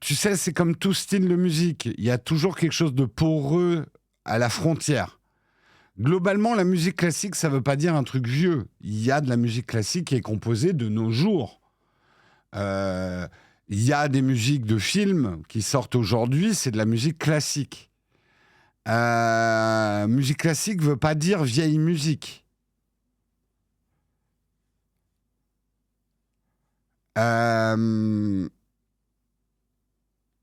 Tu sais, c'est comme tout style de musique. Il y a toujours quelque chose de poreux à la frontière. Globalement, la musique classique, ça ne veut pas dire un truc vieux. Il y a de la musique classique qui est composée de nos jours. Il y a des musiques de films qui sortent aujourd'hui, c'est de la musique classique. Musique classique ne veut pas dire vieille musique. Non,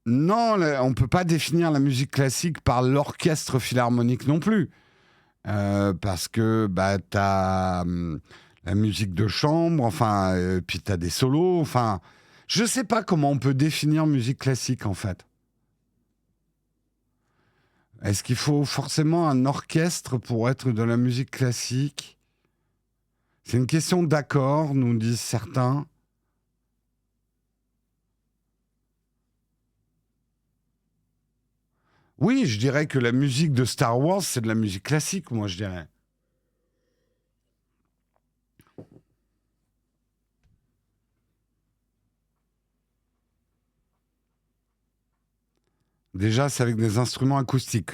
on ne peut pas définir la musique classique par l'orchestre philharmonique non plus. Parce que tu as la musique de chambre, enfin, puis tu as des solos. Enfin, je ne sais pas comment on peut définir musique classique, en fait. Est-ce qu'il faut forcément un orchestre pour être de la musique classique ? C'est une question d'accord, nous disent certains. Oui, je dirais que la musique de Star Wars, c'est de la musique classique, moi, je dirais. Déjà, c'est avec des instruments acoustiques.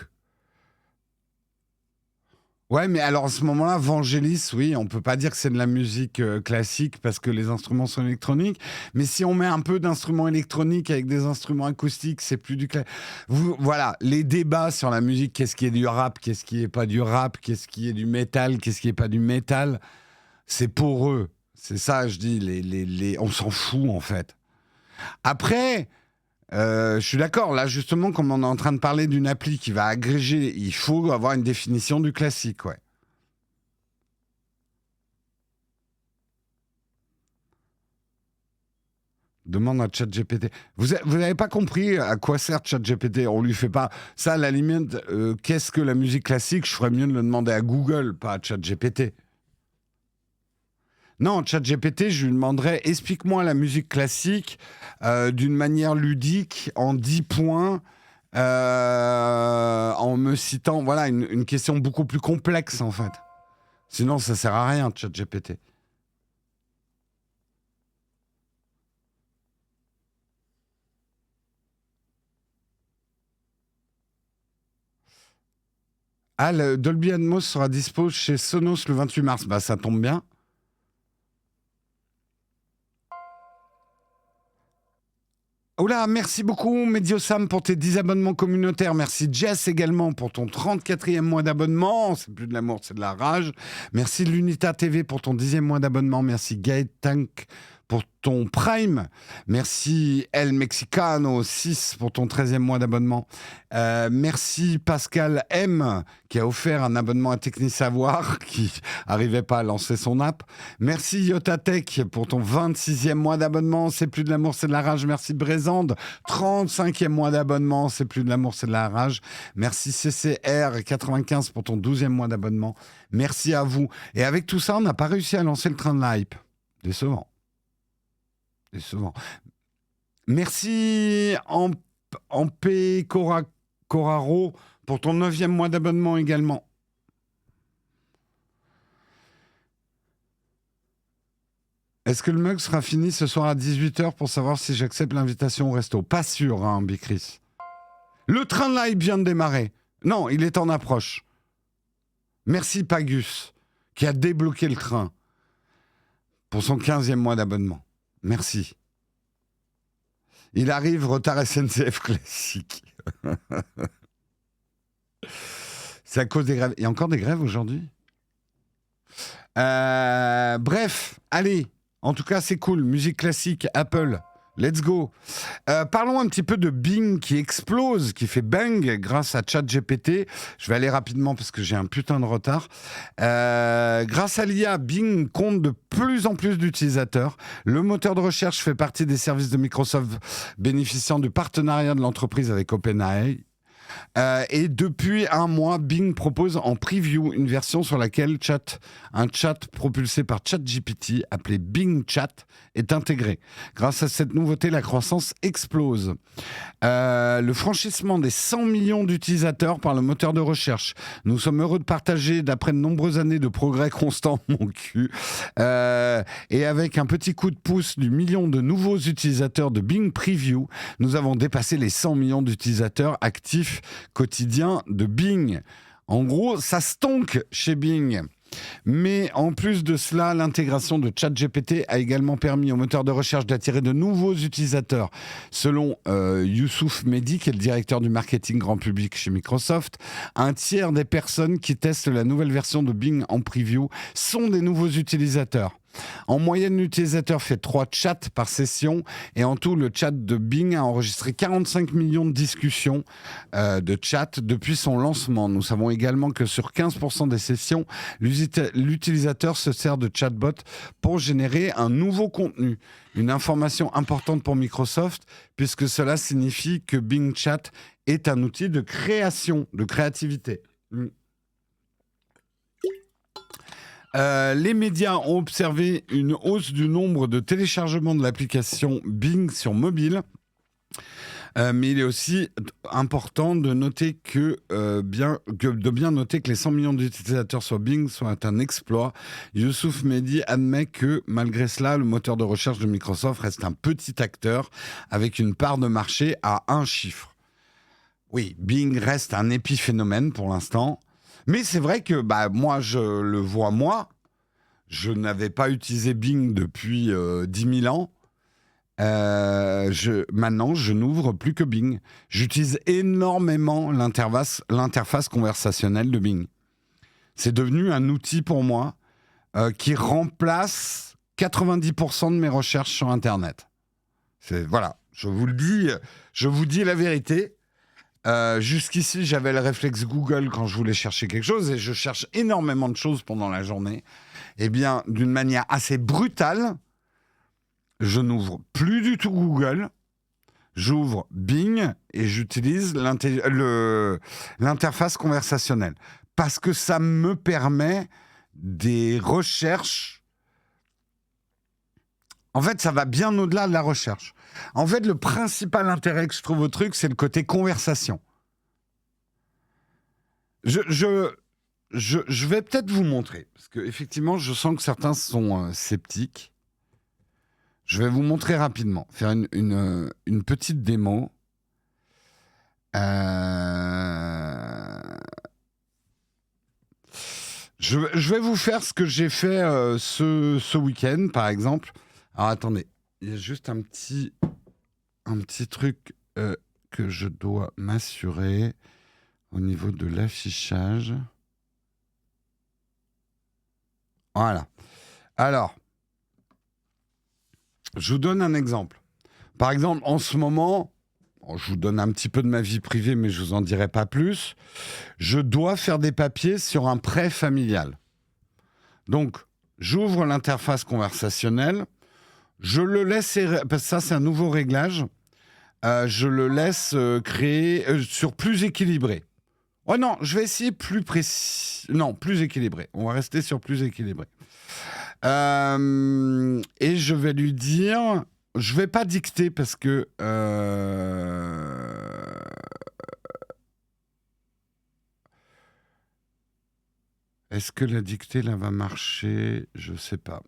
Ouais, mais alors à ce moment-là, Vangelis, oui, on peut pas dire que c'est de la musique classique parce que les instruments sont électroniques. Mais si on met un peu d'instruments électroniques avec des instruments acoustiques, c'est plus du classique. Voilà, les débats sur la musique, qu'est-ce qui est du rap, qu'est-ce qui est pas du rap, qu'est-ce qui est du métal, qu'est-ce qui est pas du métal, c'est pour eux. C'est ça, je dis, on s'en fout en fait. Après, je suis d'accord. Là, justement, comme on est en train de parler d'une appli qui va agréger, il faut avoir une définition du classique, ouais. Demande à ChatGPT. Vous n'avez pas compris à quoi sert ChatGPT. On lui fait pas ça. À la limite, qu'est-ce que la musique classique ? Je ferais mieux de le demander à Google, pas à ChatGPT. Non, ChatGPT, je lui demanderais explique-moi la musique classique d'une manière ludique, en 10 points, en me citant. Voilà, une question beaucoup plus complexe en fait. Sinon, ça sert à rien, ChatGPT. Ah, le Dolby Atmos sera dispo chez Sonos le 28 mars. Bah, ça tombe bien. Oula, merci beaucoup Mediosam pour tes 10 abonnements communautaires. Merci Jess également pour ton 34e mois d'abonnement. C'est plus de l'amour, c'est de la rage. Merci Lunita TV pour ton 10e mois d'abonnement. Merci Gaët Tank pour ton Prime. Merci El Mexicano 6 pour ton 13e mois d'abonnement. Merci Pascal M qui a offert un abonnement à Technisavoir qui n'arrivait pas à lancer son app. Merci Yotatech pour ton 26e mois d'abonnement. C'est plus de l'amour, c'est de la rage. Merci Brésande, 35e mois d'abonnement. C'est plus de l'amour, c'est de la rage. Merci CCR95 pour ton 12e mois d'abonnement. Merci à vous. Et avec tout ça, on n'a pas réussi à lancer le train de l'hype. Décevant. Merci Ampé Coraro pour ton 9e mois d'abonnement également. Est-ce que le mug sera fini ce soir à 18h pour savoir si j'accepte l'invitation au resto ? Pas sûr, hein, Bicris. Le train de l'hype vient de démarrer. Non, il est en approche. Merci Pagus, qui a débloqué le train pour son 15e mois d'abonnement. Merci. Il arrive, retard SNCF classique. C'est à cause des grèves. Il y a encore des grèves aujourd'hui ? Bref, allez. En tout cas, c'est cool. Musique classique, Apple. Let's go. Parlons un petit peu de Bing qui explose, qui fait bang grâce à ChatGPT. Je vais aller rapidement parce que j'ai un putain de retard. Grâce à l'IA, Bing compte de plus en plus d'utilisateurs. Le moteur de recherche fait partie des services de Microsoft bénéficiant du partenariat de l'entreprise avec OpenAI. Et depuis un mois, Bing propose en preview une version sur laquelle un chat propulsé par ChatGPT, appelé Bing Chat, est intégré. Grâce à cette nouveauté, la croissance explose. Le franchissement des 100 millions d'utilisateurs par le moteur de recherche. Nous sommes heureux de partager, d'après de nombreuses années de progrès constants, mon cul, et avec un petit coup de pouce du million de nouveaux utilisateurs de Bing Preview, nous avons dépassé les 100 millions d'utilisateurs actifs quotidiens de Bing. En gros, ça stonk chez Bing. Mais en plus de cela, l'intégration de ChatGPT a également permis au moteur de recherche d'attirer de nouveaux utilisateurs. Selon Youssouf Mehdi, qui est le directeur du marketing grand public chez Microsoft, un tiers des personnes qui testent la nouvelle version de Bing en preview sont des nouveaux utilisateurs. En moyenne, l'utilisateur fait 3 chats par session et en tout, le chat de Bing a enregistré 45 millions de discussions de chat depuis son lancement. Nous savons également que sur 15% des sessions, l'utilisateur se sert de chatbot pour générer un nouveau contenu. Une information importante pour Microsoft puisque cela signifie que Bing Chat est un outil de création, de créativité. Les médias ont observé une hausse du nombre de téléchargements de l'application Bing sur mobile. Mais il est aussi important de noter de bien noter que les 100 millions d'utilisateurs sur Bing sont un exploit. Youssouf Mehdi admet que malgré cela, le moteur de recherche de Microsoft reste un petit acteur avec une part de marché à un chiffre. Oui, Bing reste un épiphénomène pour l'instant. Mais c'est vrai que moi, je le vois moi. Je n'avais pas utilisé Bing depuis 10 000 ans. Maintenant, je n'ouvre plus que Bing. J'utilise énormément l'interface conversationnelle de Bing. C'est devenu un outil pour moi qui remplace 90% de mes recherches sur Internet. Voilà, je vous dis la vérité. Jusqu'ici, j'avais le réflexe Google quand je voulais chercher quelque chose et je cherche énormément de choses pendant la journée. Eh bien, d'une manière assez brutale, je n'ouvre plus du tout Google, j'ouvre Bing et j'utilise l'interface conversationnelle parce que ça me permet des recherches. En fait, ça va bien au-delà de la recherche. En fait, le principal intérêt que je trouve au truc, c'est le côté conversation. Je vais peut-être vous montrer, parce qu'effectivement, je sens que certains sont sceptiques. Je vais vous montrer rapidement, faire une petite démo. Je vais vous faire ce que j'ai fait ce week-end, par exemple. Alors, attendez, il y a juste un petit truc que je dois m'assurer au niveau de l'affichage. Voilà. Alors, je vous donne un exemple. Par exemple, en ce moment, je vous donne un petit peu de ma vie privée, mais je ne vous en dirai pas plus. Je dois faire des papiers sur un prêt familial. Donc, j'ouvre l'interface conversationnelle. Je le laisse, parce que ça c'est un nouveau réglage, je le laisse créer sur plus équilibré. Oh non, je vais essayer plus précis. Non, plus équilibré. On va rester sur plus équilibré. Et je vais lui dire, je vais pas dicter parce que est-ce que la dictée là va marcher? Je sais pas.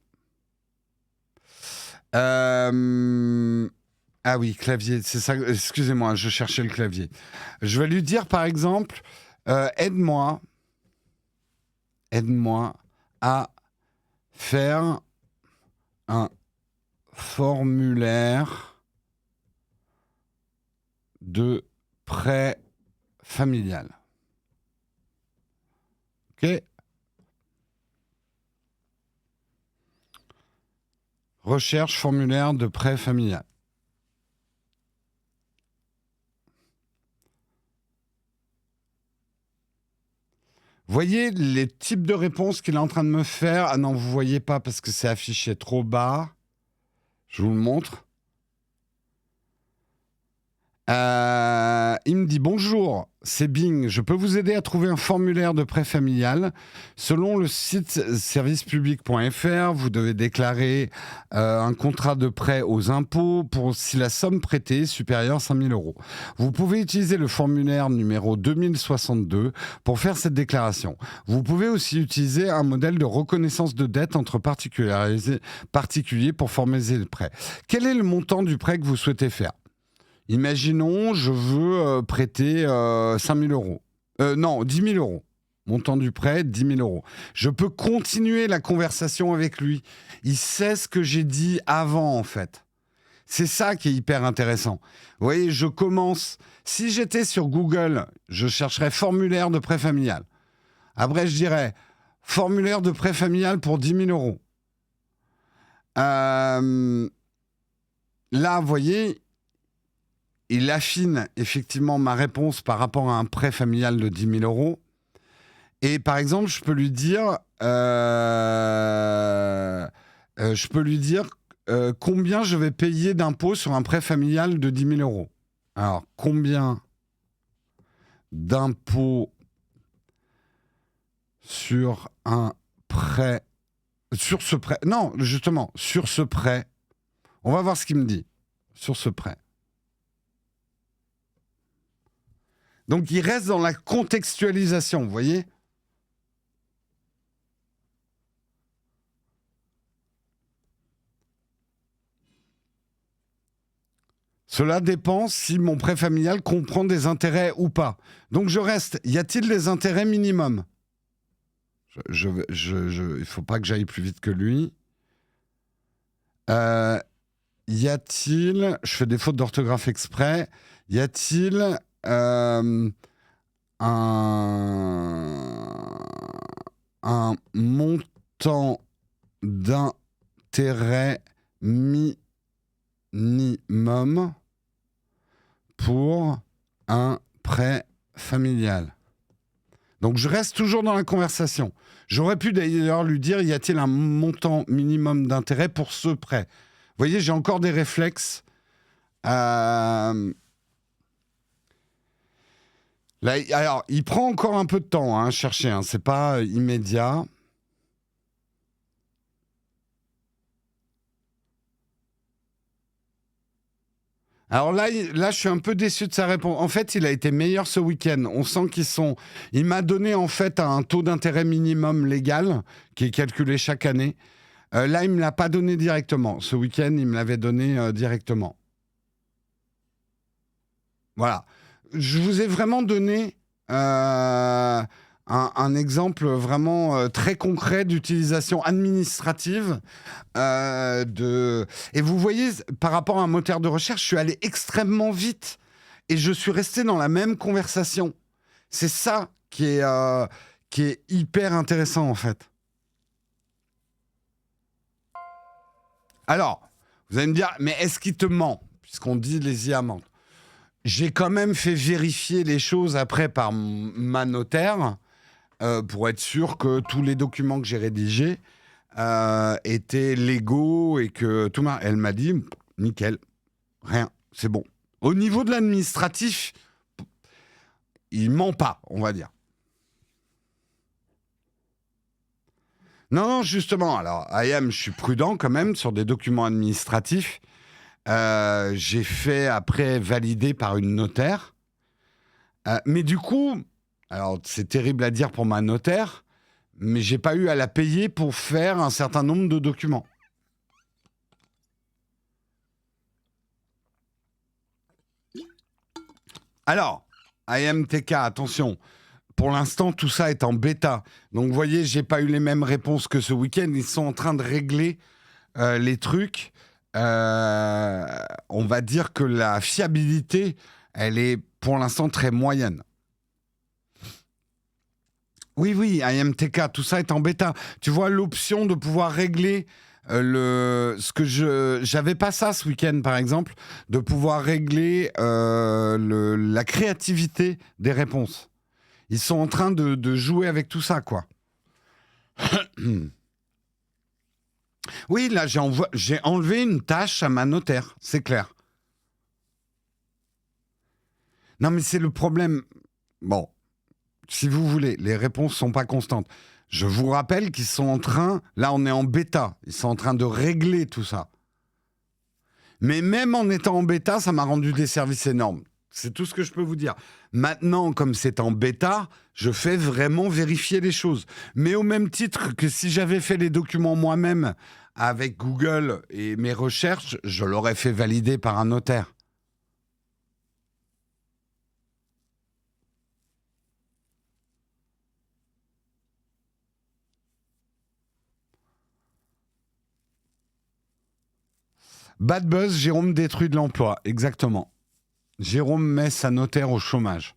Ah oui, clavier, c'est ça. Excusez-moi, je cherchais le clavier. Je vais lui dire, par exemple, aide-moi à faire un formulaire de prêt familial. Ok ? Recherche formulaire de prêt familial. Voyez les types de réponses qu'il est en train de me faire. Ah non, vous voyez pas parce que c'est affiché trop bas. Je vous le montre. Il me dit « Bonjour, c'est Bing. Je peux vous aider à trouver un formulaire de prêt familial. Selon le site servicepublic.fr, vous devez déclarer un contrat de prêt aux impôts si la somme prêtée est supérieure à 5 000 €. Vous pouvez utiliser le formulaire numéro 2062 pour faire cette déclaration. Vous pouvez aussi utiliser un modèle de reconnaissance de dette entre particuliers pour formaliser le prêt. Quel est le montant du prêt que vous souhaitez faire ? Imaginons, je veux prêter 5 000 €. Non, 10 000 €. Montant du prêt, 10 000 euros. Je peux continuer la conversation avec lui. Il sait ce que j'ai dit avant, en fait. C'est ça qui est hyper intéressant. Vous voyez, je commence... Si j'étais sur Google, je chercherais formulaire de prêt familial. Après, je dirais formulaire de prêt familial pour 10 000 euros. Là, vous voyez, il affine effectivement ma réponse par rapport à un prêt familial de 10 000 euros. Et par exemple, je peux lui dire, combien je vais payer d'impôts sur un prêt familial de 10 000 euros. Alors, combien d'impôts sur un prêt, sur ce prêt, non, justement, sur ce prêt, on va voir ce qu'il me dit, sur ce prêt. Donc, il reste dans la contextualisation, vous voyez ? Cela dépend si mon prêt familial comprend des intérêts ou pas. Donc je reste. Y a-t-il des intérêts minimums ? Il ne faut pas que j'aille plus vite que lui. Y a-t-il... Je fais des fautes d'orthographe exprès. Y a-t-il un montant d'intérêt minimum pour un prêt familial? Donc je reste toujours dans la conversation. J'aurais pu d'ailleurs lui dire, y a-t-il un montant minimum d'intérêt pour ce prêt ? Vous voyez, j'ai encore des réflexes. Là, alors, il prend encore un peu de temps à chercher, hein, c'est pas immédiat. Alors là, je suis un peu déçu de sa réponse. En fait, il a été meilleur ce week-end. On sent Il m'a donné en fait un taux d'intérêt minimum légal qui est calculé chaque année. Là, il me l'a pas donné directement. Ce week-end, il me l'avait donné directement. Voilà. Je vous ai vraiment donné un exemple vraiment très concret d'utilisation administrative Et vous voyez, par rapport à un moteur de recherche, je suis allé extrêmement vite et je suis resté dans la même conversation. C'est ça qui est hyper intéressant en fait. Alors, vous allez me dire, mais est-ce qu'il te ment ? Puisqu'on dit les IA mentent. J'ai quand même fait vérifier les choses après par ma notaire pour être sûr que tous les documents que j'ai rédigés étaient légaux et que tout elle m'a dit nickel, rien, c'est bon. Au niveau de l'administratif, il ment pas, on va dire. Non, justement, alors, je suis prudent quand même sur des documents administratifs. J'ai fait après valider par une notaire. Mais du coup, alors c'est terrible à dire pour ma notaire, mais j'ai pas eu à la payer pour faire un certain nombre de documents. Alors, IMTK, attention, pour l'instant, tout ça est en bêta. Donc, vous voyez, j'ai pas eu les mêmes réponses que ce week-end. Ils sont en train de régler les trucs. On va dire que la fiabilité, elle est pour l'instant très moyenne. Oui, IMTK, tout ça est en bêta. Tu vois l'option de pouvoir régler j'avais pas ça ce week-end par exemple, de pouvoir régler la créativité des réponses. Ils sont en train de jouer avec tout ça, quoi. Oui, là, j'ai enlevé une tâche à ma notaire, c'est clair. Non, mais c'est le problème. Bon, si vous voulez, les réponses sont pas constantes. Je vous rappelle qu'ils sont en train... Là, on est en bêta. Ils sont en train de régler tout ça. Mais même en étant en bêta, ça m'a rendu des services énormes. C'est tout ce que je peux vous dire. Maintenant, comme c'est en bêta, je fais vraiment vérifier les choses. Mais au même titre que si j'avais fait les documents moi-même avec Google et mes recherches, je l'aurais fait valider par un notaire. Bad buzz, Jérôme détruit de l'emploi. Exactement. Jérôme met sa notaire au chômage.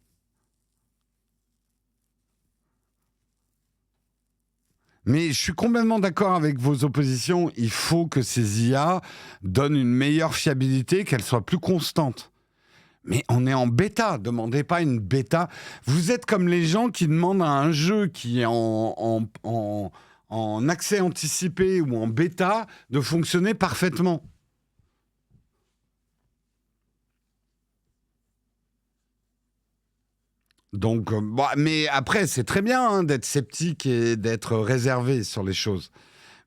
Mais je suis complètement d'accord avec vos oppositions. Il faut que ces IA donnent une meilleure fiabilité, qu'elles soient plus constantes. Mais on est en bêta, demandez pas une bêta. Vous êtes comme les gens qui demandent à un jeu qui est en accès anticipé ou en bêta de fonctionner parfaitement. Donc, mais après, c'est très bien d'être sceptique et d'être réservé sur les choses.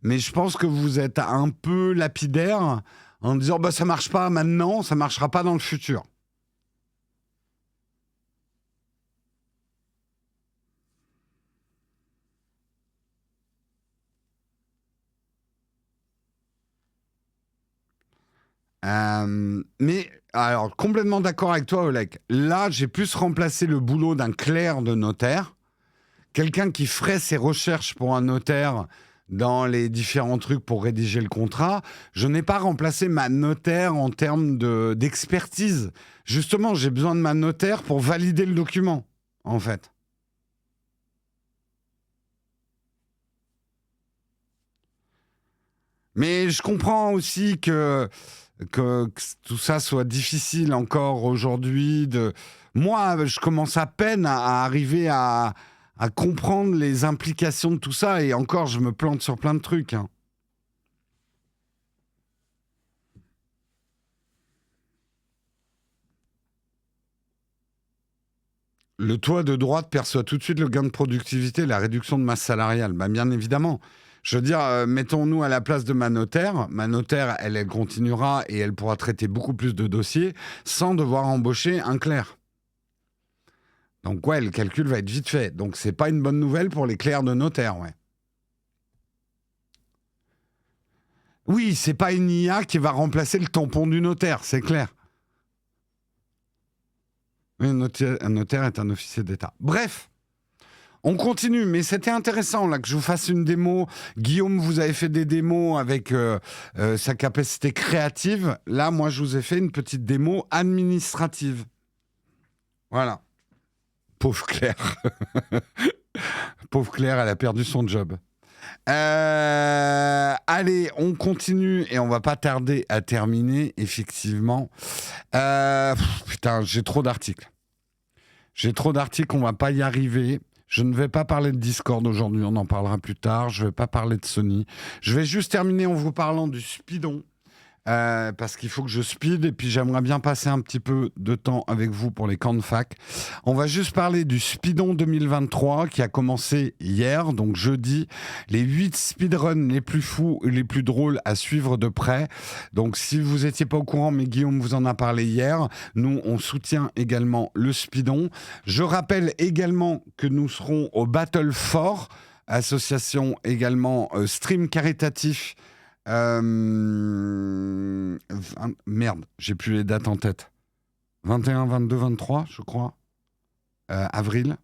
Mais je pense que vous êtes un peu lapidaire en disant ça marche pas maintenant, ça marchera pas dans le futur. Mais alors, complètement d'accord avec toi, Oleg. Là, j'ai plus remplacé le boulot d'un clerc de notaire, quelqu'un qui ferait ses recherches pour un notaire dans les différents trucs pour rédiger le contrat. Je n'ai pas remplacé ma notaire en termes d'expertise. Justement, j'ai besoin de ma notaire pour valider le document, en fait. Mais je comprends aussi que tout ça soit difficile encore aujourd'hui. Moi, je commence à peine à arriver à comprendre les implications de tout ça. Et encore, je me plante sur plein de trucs. Hein. Le toit de droite perçoit tout de suite le gain de productivité, la réduction de masse salariale. Bah, bien évidemment. Je veux dire, mettons-nous à la place de ma notaire. Ma notaire, elle continuera et elle pourra traiter beaucoup plus de dossiers sans devoir embaucher un clerc. Donc ouais, le calcul va être vite fait. Donc c'est pas une bonne nouvelle pour les clercs de notaire, ouais. Oui, c'est pas une IA qui va remplacer le tampon du notaire, c'est clair. Un notaire est un officier d'État. Bref, on continue, mais c'était intéressant là que je vous fasse une démo. Guillaume, vous avez fait des démos avec sa capacité créative. Là, moi, je vous ai fait une petite démo administrative. Voilà. Pauvre Claire. Pauvre Claire, elle a perdu son job. Allez, on continue et on va pas tarder à terminer, effectivement. Putain, j'ai trop d'articles. On va pas y arriver. Je ne vais pas parler de Discord aujourd'hui, on en parlera plus tard. Je vais pas parler de Sony. Je vais juste terminer en vous parlant du Speedon. Parce qu'il faut que je speed et puis j'aimerais bien passer un petit peu de temps avec vous pour les camps de fac. On va juste parler du Speedon 2023 qui a commencé hier, donc jeudi. Les 8 speedruns les plus fous et les plus drôles à suivre de près. Donc si vous n'étiez pas au courant, mais Guillaume vous en a parlé hier, nous on soutient également le Speedon. Je rappelle également que nous serons au Battle for, association également stream caritatif. Merde, j'ai plus les dates en tête. 21, 22, 23, je crois. Avril.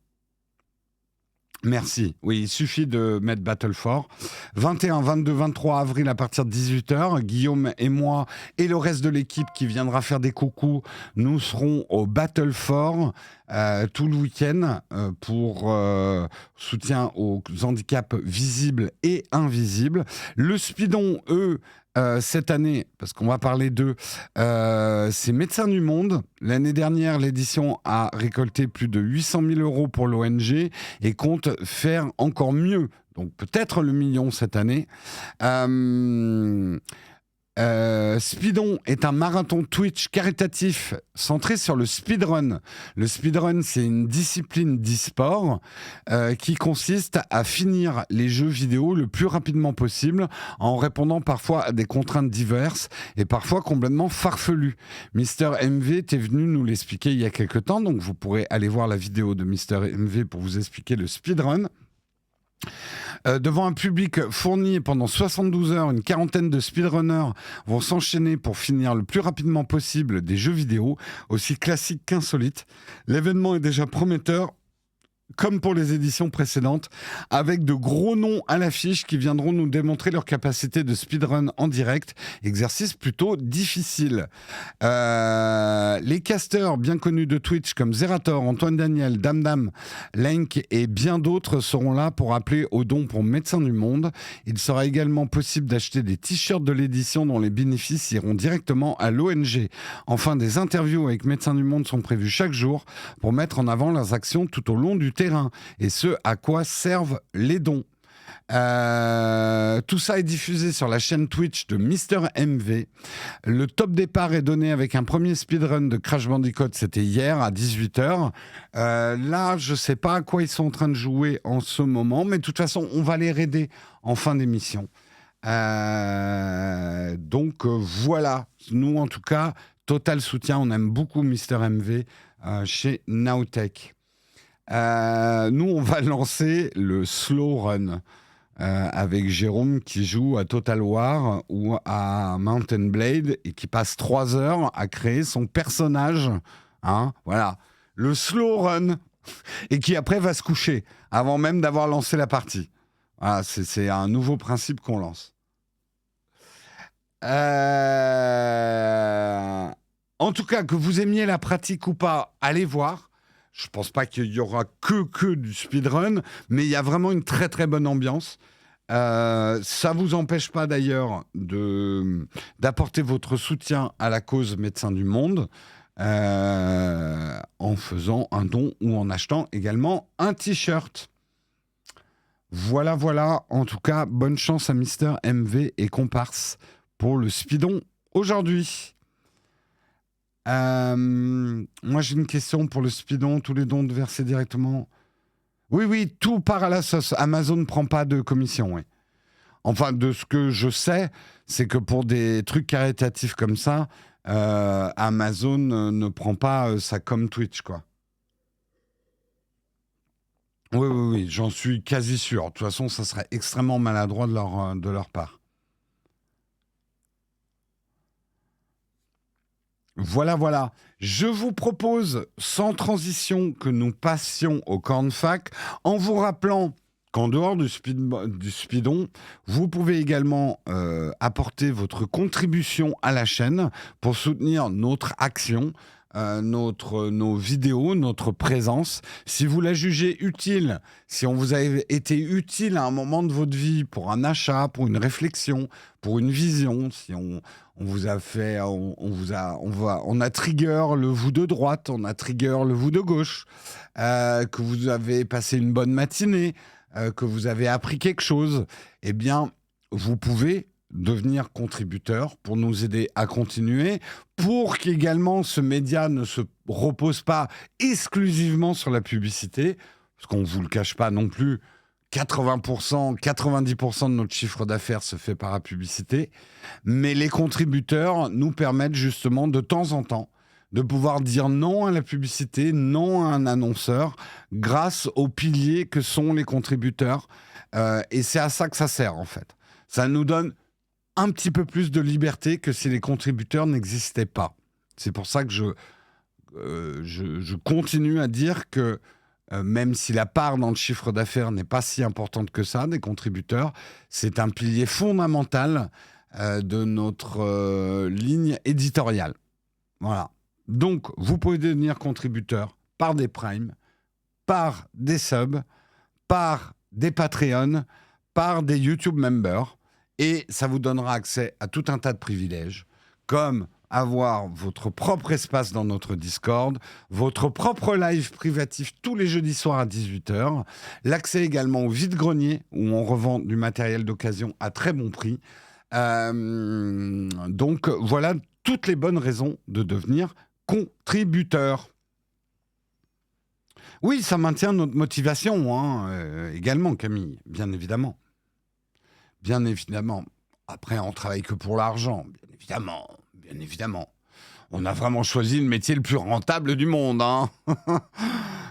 Merci. Oui, il suffit de mettre Battle for. 21, 22, 23 avril à partir de 18h. Guillaume et moi et le reste de l'équipe qui viendra faire des coucous, nous serons au Battle for tout le week-end pour soutien aux handicaps visibles et invisibles. Le Speedon, eux, cette année, parce qu'on va parler d'eux, c'est Médecins du Monde. L'année dernière, l'édition a récolté plus de 800 000 € pour l'ONG et compte faire encore mieux. Donc peut-être le million cette année. Speedon est un marathon Twitch caritatif centré sur le speedrun. Le speedrun, c'est une discipline d'e-sport qui consiste à finir les jeux vidéo le plus rapidement possible en répondant parfois à des contraintes diverses et parfois complètement farfelues. Mister MV était venu nous l'expliquer il y a quelques temps, donc vous pourrez aller voir la vidéo de Mister MV pour vous expliquer le speedrun. Devant un public fourni pendant 72 heures, une quarantaine de speedrunners vont s'enchaîner pour finir le plus rapidement possible des jeux vidéo, aussi classiques qu'insolites. L'événement est déjà prometteur comme pour les éditions précédentes, avec de gros noms à l'affiche qui viendront nous démontrer leur capacité de speedrun en direct, exercice plutôt difficile. Les casteurs bien connus de Twitch comme Zerator, Antoine Daniel, Damdam, Lenk et bien d'autres seront là pour appeler aux dons pour Médecins du Monde. Il sera également possible d'acheter des t-shirts de l'édition dont les bénéfices iront directement à l'ONG. Enfin, des interviews avec Médecins du Monde sont prévues chaque jour pour mettre en avant leurs actions tout au long du terrain et ce à quoi servent les dons. Tout ça est diffusé sur la chaîne Twitch de Mister MV. Le top départ est donné avec un premier speedrun de Crash Bandicoot, c'était hier à 18h. Là, je sais pas à quoi ils sont en train de jouer en ce moment, mais de toute façon, on va les raider en fin d'émission. Donc voilà, nous en tout cas, total soutien, on aime beaucoup Mister MV chez Nowtech. Nous, on va lancer le slow run avec Jérôme qui joue à Total War ou à Mountain Blade et qui passe 3 heures à créer son personnage. Hein, voilà, le slow run et qui après va se coucher avant même d'avoir lancé la partie. Voilà, c'est un nouveau principe qu'on lance. En tout cas, que vous aimiez la pratique ou pas, allez voir. Je ne pense pas qu'il y aura que du speedrun, mais il y a vraiment une très très bonne ambiance. Ça ne vous empêche pas d'ailleurs d'apporter votre soutien à la cause Médecins du Monde en faisant un don ou en achetant également un t-shirt. Voilà. En tout cas, bonne chance à Mister MV et Comparse pour le speedon aujourd'hui. Moi, j'ai une question pour le speedon. Tous les dons versés directement. Oui, tout part à la sauce. Amazon ne prend pas de commission, oui. Enfin, de ce que je sais, c'est que pour des trucs caritatifs comme ça, Amazon ne prend pas ça comme Twitch, quoi. Oui, j'en suis quasi sûr. De toute façon, ça serait extrêmement maladroit de leur part. Voilà. Je vous propose, sans transition, que nous passions au Cornfac, en vous rappelant qu'en dehors du speedon, vous pouvez également apporter votre contribution à la chaîne pour soutenir notre action, nos vidéos, notre présence. Si vous la jugez utile, si on vous a été utile à un moment de votre vie pour un achat, pour une réflexion, pour une vision, si on vous a fait, on a trigger le vous de droite, on a trigger le vous de gauche, que vous avez passé une bonne matinée, que vous avez appris quelque chose, eh bien, vous pouvez devenir contributeur pour nous aider à continuer, pour qu'également ce média ne se repose pas exclusivement sur la publicité, parce qu'on ne vous le cache pas non plus, 80%, 90% de notre chiffre d'affaires se fait par la publicité, mais les contributeurs nous permettent justement de temps en temps de pouvoir dire non à la publicité, non à un annonceur, grâce aux piliers que sont les contributeurs. Et c'est à ça que ça sert, en fait. Ça nous donne un petit peu plus de liberté que si les contributeurs n'existaient pas. C'est pour ça que je continue à dire que même si la part dans le chiffre d'affaires n'est pas si importante que ça, des contributeurs, c'est un pilier fondamental de notre ligne éditoriale. Voilà. Donc, vous pouvez devenir contributeur par des primes, par des subs, par des Patreons, par des YouTube members, et ça vous donnera accès à tout un tas de privilèges, comme avoir votre propre espace dans notre Discord, votre propre live privatif tous les jeudis soirs à 18h, l'accès également au vide-grenier, où on revend du matériel d'occasion à très bon prix. Donc, voilà toutes les bonnes raisons de devenir contributeur. Oui, ça maintient notre motivation, également, Camille, bien évidemment. Bien évidemment. Après, on travaille que pour l'argent, bien évidemment. On a vraiment choisi le métier le plus rentable du monde, hein.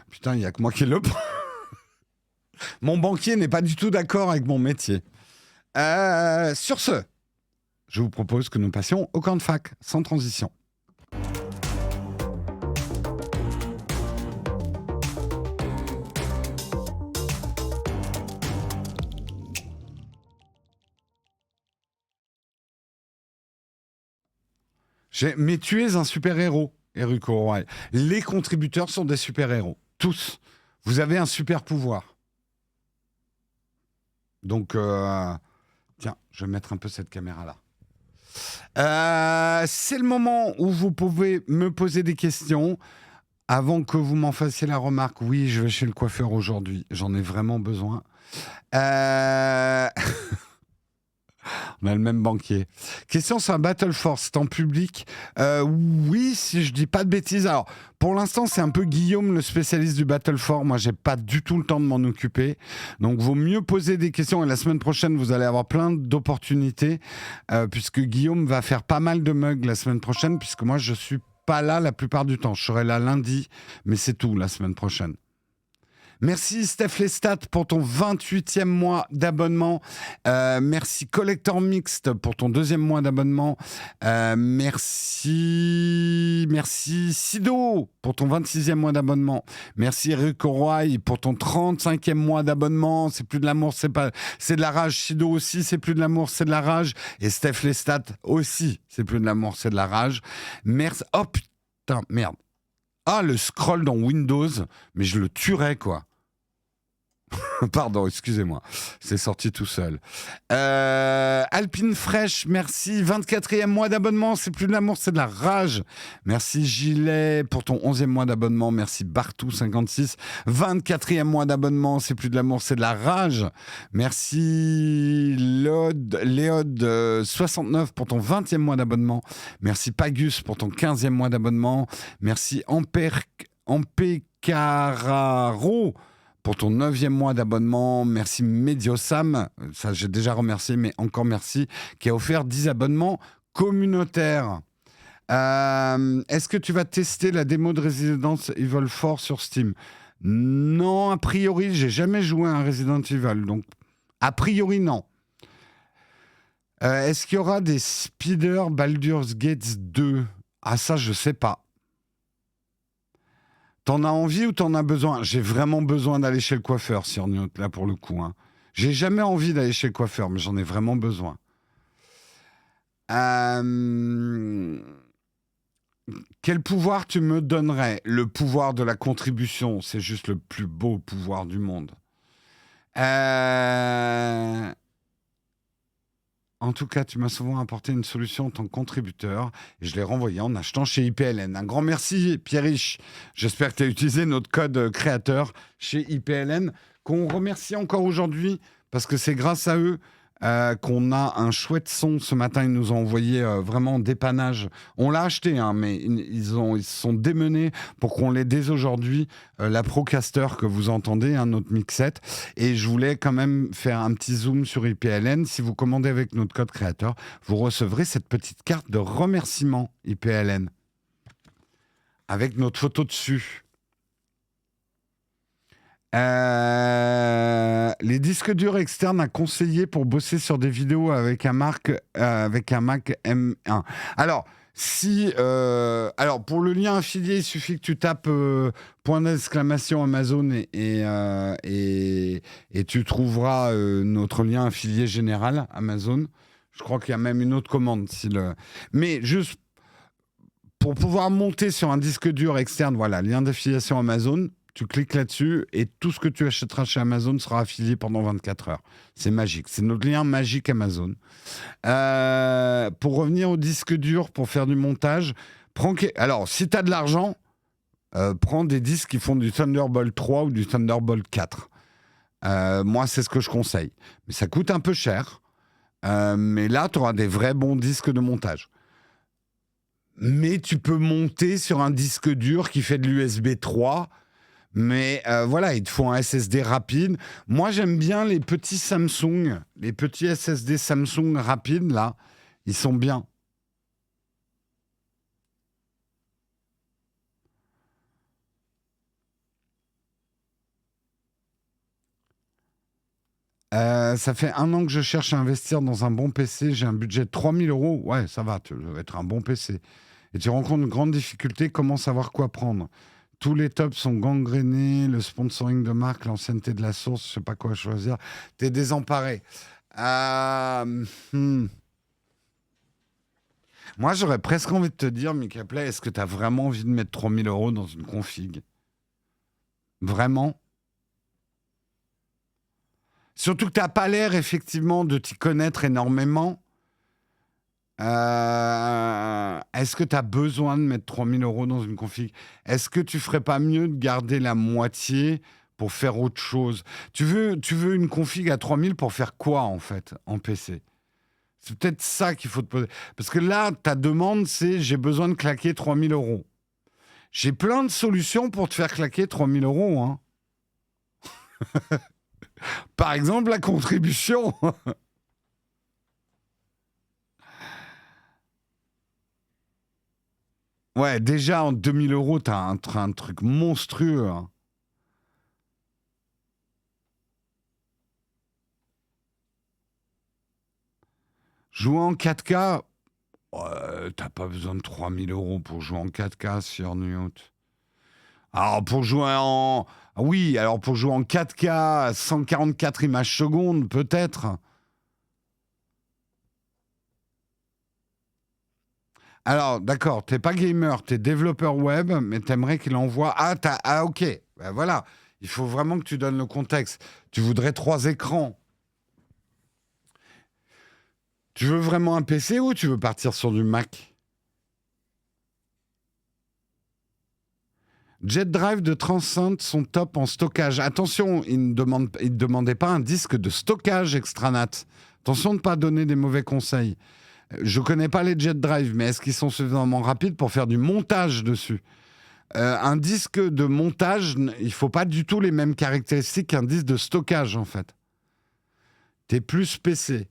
Putain, il n'y a que moi qui le prends. Mon banquier n'est pas du tout d'accord avec mon métier. Sur ce, je vous propose que nous passions au camp de fac, sans transition. Mais tu es un super-héros, Eric O'Rourke. Les contributeurs sont des super-héros. Tous. Vous avez un super-pouvoir. Donc, tiens, je vais mettre un peu cette caméra-là. C'est le moment où vous pouvez me poser des questions. Avant que vous m'en fassiez la remarque, oui, je vais chez le coiffeur aujourd'hui. J'en ai vraiment besoin. On a le même banquier. Question sur un Battle Force, c'est en public. Oui, si je dis pas de bêtises. Alors, pour l'instant, c'est un peu Guillaume, le spécialiste du Battle Force. Moi, j'ai pas du tout le temps de m'en occuper. Donc, vaut mieux poser des questions. Et la semaine prochaine, vous allez avoir plein d'opportunités, puisque Guillaume va faire pas mal de mugs la semaine prochaine, puisque moi, je suis pas là la plupart du temps. Je serai là lundi, mais c'est tout la semaine prochaine. Merci Steph Lestat pour ton 28e mois d'abonnement. Merci Collector Mixte pour ton 2e mois d'abonnement. Merci Sido pour ton 26e mois d'abonnement. Merci Eric O'Rourke pour ton 35e mois d'abonnement. C'est plus de l'amour, c'est de la rage. Sido aussi, c'est plus de l'amour, c'est de la rage. Et Steph Lestat aussi, c'est plus de l'amour, c'est de la rage. Merci. Oh putain, merde. Ah, le scroll dans Windows, mais je le tuerais, quoi. Pardon, excusez-moi, c'est sorti tout seul. Alpine Fresh, merci. 24e mois d'abonnement, c'est plus de l'amour, c'est de la rage. Merci Gilet pour ton 11e mois d'abonnement. Merci Bartou56. 24e mois d'abonnement, c'est plus de l'amour, c'est de la rage. Merci Léod 69 pour ton 20e mois d'abonnement. Merci Pagus pour ton 15e mois d'abonnement. Merci Ampecararo pour ton 9e mois d'abonnement. Merci Mediosam, ça j'ai déjà remercié, mais encore merci, qui a offert 10 abonnements communautaires. Est-ce que tu vas tester la démo de Resident Evil 4 sur Steam? Non, a priori, j'ai jamais joué à un Resident Evil, donc a priori non. Est-ce qu'il y aura des speeders Baldur's Gate 2? Ah ça, je sais pas. T'en as envie ou t'en as besoin? J'ai vraiment besoin d'aller chez le coiffeur, Cyrniote, là, pour le coup. Hein. J'ai jamais envie d'aller chez le coiffeur, mais j'en ai vraiment besoin. Quel pouvoir tu me donnerais? Le pouvoir de la contribution, c'est juste le plus beau pouvoir du monde. En tout cas, tu m'as souvent apporté une solution en tant que contributeur et je l'ai renvoyé en achetant chez IPLN. Un grand merci, Pierre-Rich. J'espère que tu as utilisé notre code créateur chez IPLN, qu'on remercie encore aujourd'hui parce que c'est grâce à eux qu'on a un chouette son. Ce matin, ils nous ont envoyé vraiment dépannage. On l'a acheté, hein, mais ils se sont démenés pour qu'on l'ait dès aujourd'hui, la Procaster que vous entendez, notre mixette. Et je voulais quand même faire un petit zoom sur IPLN. Si vous commandez avec notre code créateur, vous recevrez cette petite carte de remerciement IPLN avec notre photo dessus. Les disques durs externes à conseiller pour bosser sur des vidéos avec un Mac M1. Alors, alors pour le lien affilié, il suffit que tu tapes point d'exclamation Amazon et tu trouveras notre lien affilié général Amazon. Je crois qu'il y a même une autre commande. Mais juste pour pouvoir monter sur un disque dur externe, voilà, lien d'affiliation Amazon. Tu cliques là-dessus et tout ce que tu achèteras chez Amazon sera affilié pendant 24 heures. C'est magique. C'est notre lien magique Amazon. Pour revenir au disque dur, pour faire du montage, alors, si tu as de l'argent, prends des disques qui font du Thunderbolt 3 ou du Thunderbolt 4. Moi, c'est ce que je conseille. Mais ça coûte un peu cher. Mais là, tu auras des vrais bons disques de montage. Mais tu peux monter sur un disque dur qui fait de l'USB 3. Mais voilà, il te faut un SSD rapide. Moi, j'aime bien les petits Samsung, les petits SSD Samsung rapides, là. Ils sont bien. Ça fait 1 an que je cherche à investir dans un bon PC. J'ai un budget de 3 000 €. Ouais, ça va, tu vas être un bon PC. Et tu rencontres une grande difficulté, comment savoir quoi prendre? Tous les tops sont gangrénés, le sponsoring de marque, l'ancienneté de la source, je sais pas quoi choisir. T'es désemparé. Moi, j'aurais presque envie de te dire, Mika Play, est-ce que tu as vraiment envie de mettre 3 000 € dans une config? Vraiment? Surtout que tu n'as pas l'air, effectivement, de t'y connaître énormément. Est-ce que tu as besoin de mettre 3 000 € dans une config? Est-ce que tu ferais pas mieux de garder la moitié pour faire autre chose? Tu veux une config à 3 000 pour faire quoi, en fait, en PC? C'est peut-être ça qu'il faut te poser. Parce que là, ta demande, c'est j'ai besoin de claquer 3 000 €. J'ai plein de solutions pour te faire claquer 3 000 €. Hein. Par exemple, la contribution. Ouais, déjà en 2 000 €, t'as un truc monstrueux. Hein. Jouer en 4K, t'as pas besoin de 3 000 € pour jouer en 4K sur Newt. Alors pour jouer en... Oui, alors pour jouer en 4K à 144 images secondes, peut-être. Alors, d'accord, t'es pas gamer, t'es développeur web, mais t'aimerais qu'il envoie... Ah, ok, ben voilà. Il faut vraiment que tu donnes le contexte. Tu voudrais 3 écrans. Tu veux vraiment un PC ou tu veux partir sur du Mac? Jet Drive de Transcend sont top en stockage. Attention, ils ne demandaient pas un disque de stockage extranat. Attention de ne pas donner des mauvais conseils. Je ne connais pas les Jet Drive, mais est-ce qu'ils sont suffisamment rapides pour faire du montage dessus? Un disque de montage, il ne faut pas du tout les mêmes caractéristiques qu'un disque de stockage, en fait. T'es plus PC.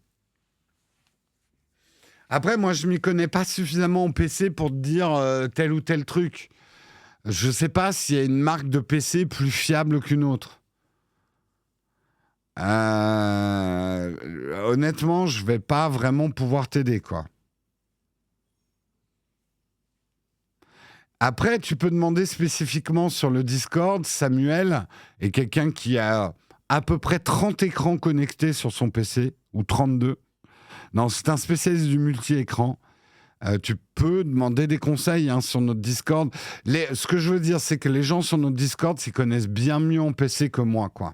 Après, moi, je m'y connais pas suffisamment en PC pour te dire tel ou tel truc. Je sais pas s'il y a une marque de PC plus fiable qu'une autre. Honnêtement, je vais pas vraiment pouvoir t'aider, quoi. Après, tu peux demander spécifiquement sur le Discord. Samuel est quelqu'un qui a à peu près 30 écrans connectés sur son PC, ou 32. Non, c'est un spécialiste du multi-écran. Tu peux demander des conseils hein, sur notre Discord. Ce que je veux dire, c'est que les gens sur notre Discord s'y connaissent bien mieux en PC que moi, quoi.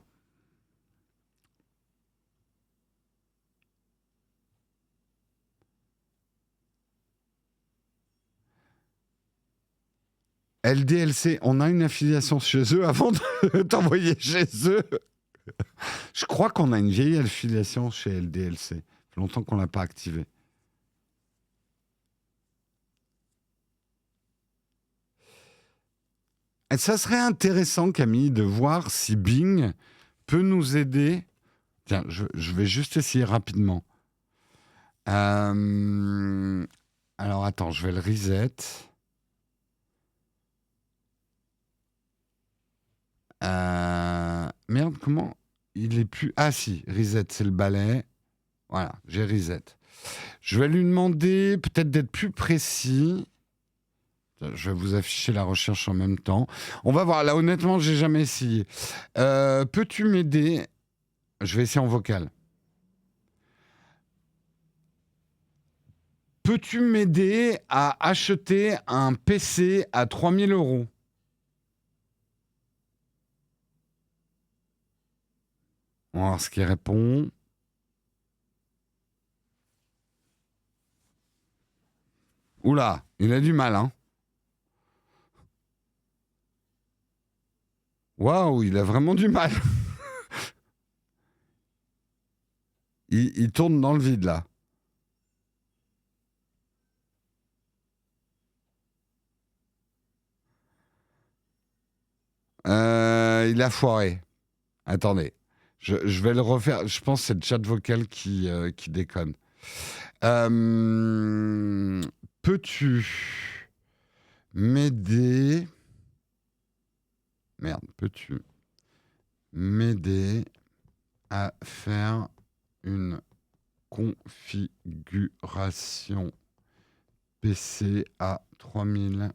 LDLC, on a une affiliation chez eux avant de t'envoyer chez eux. Je crois qu'on a une vieille affiliation chez LDLC. Ça fait longtemps qu'on ne l'a pas activée. Et ça serait intéressant, Camille, de voir si Bing peut nous aider. Tiens, je vais juste essayer rapidement. Alors, attends, je vais le reset. Merde, comment? Il est plus... Ah si, reset, c'est le balai. Voilà, j'ai reset. Je vais lui demander peut-être d'être plus précis. Je vais vous afficher la recherche en même temps. On va voir. Là, honnêtement, j'ai jamais essayé. Peux-tu m'aider? Je vais essayer en vocal. Peux-tu m'aider à acheter un PC à 3 000 €? On va voir ce qu'il répond. Oula, il a du mal, hein. Waouh, il a vraiment du mal. Il tourne dans le vide, là. Il a foiré. Attendez. Je vais le refaire. Je pense que c'est le chat vocal qui déconne. Peux-tu m'aider? Merde, peux-tu m'aider à faire une configuration PC à 3000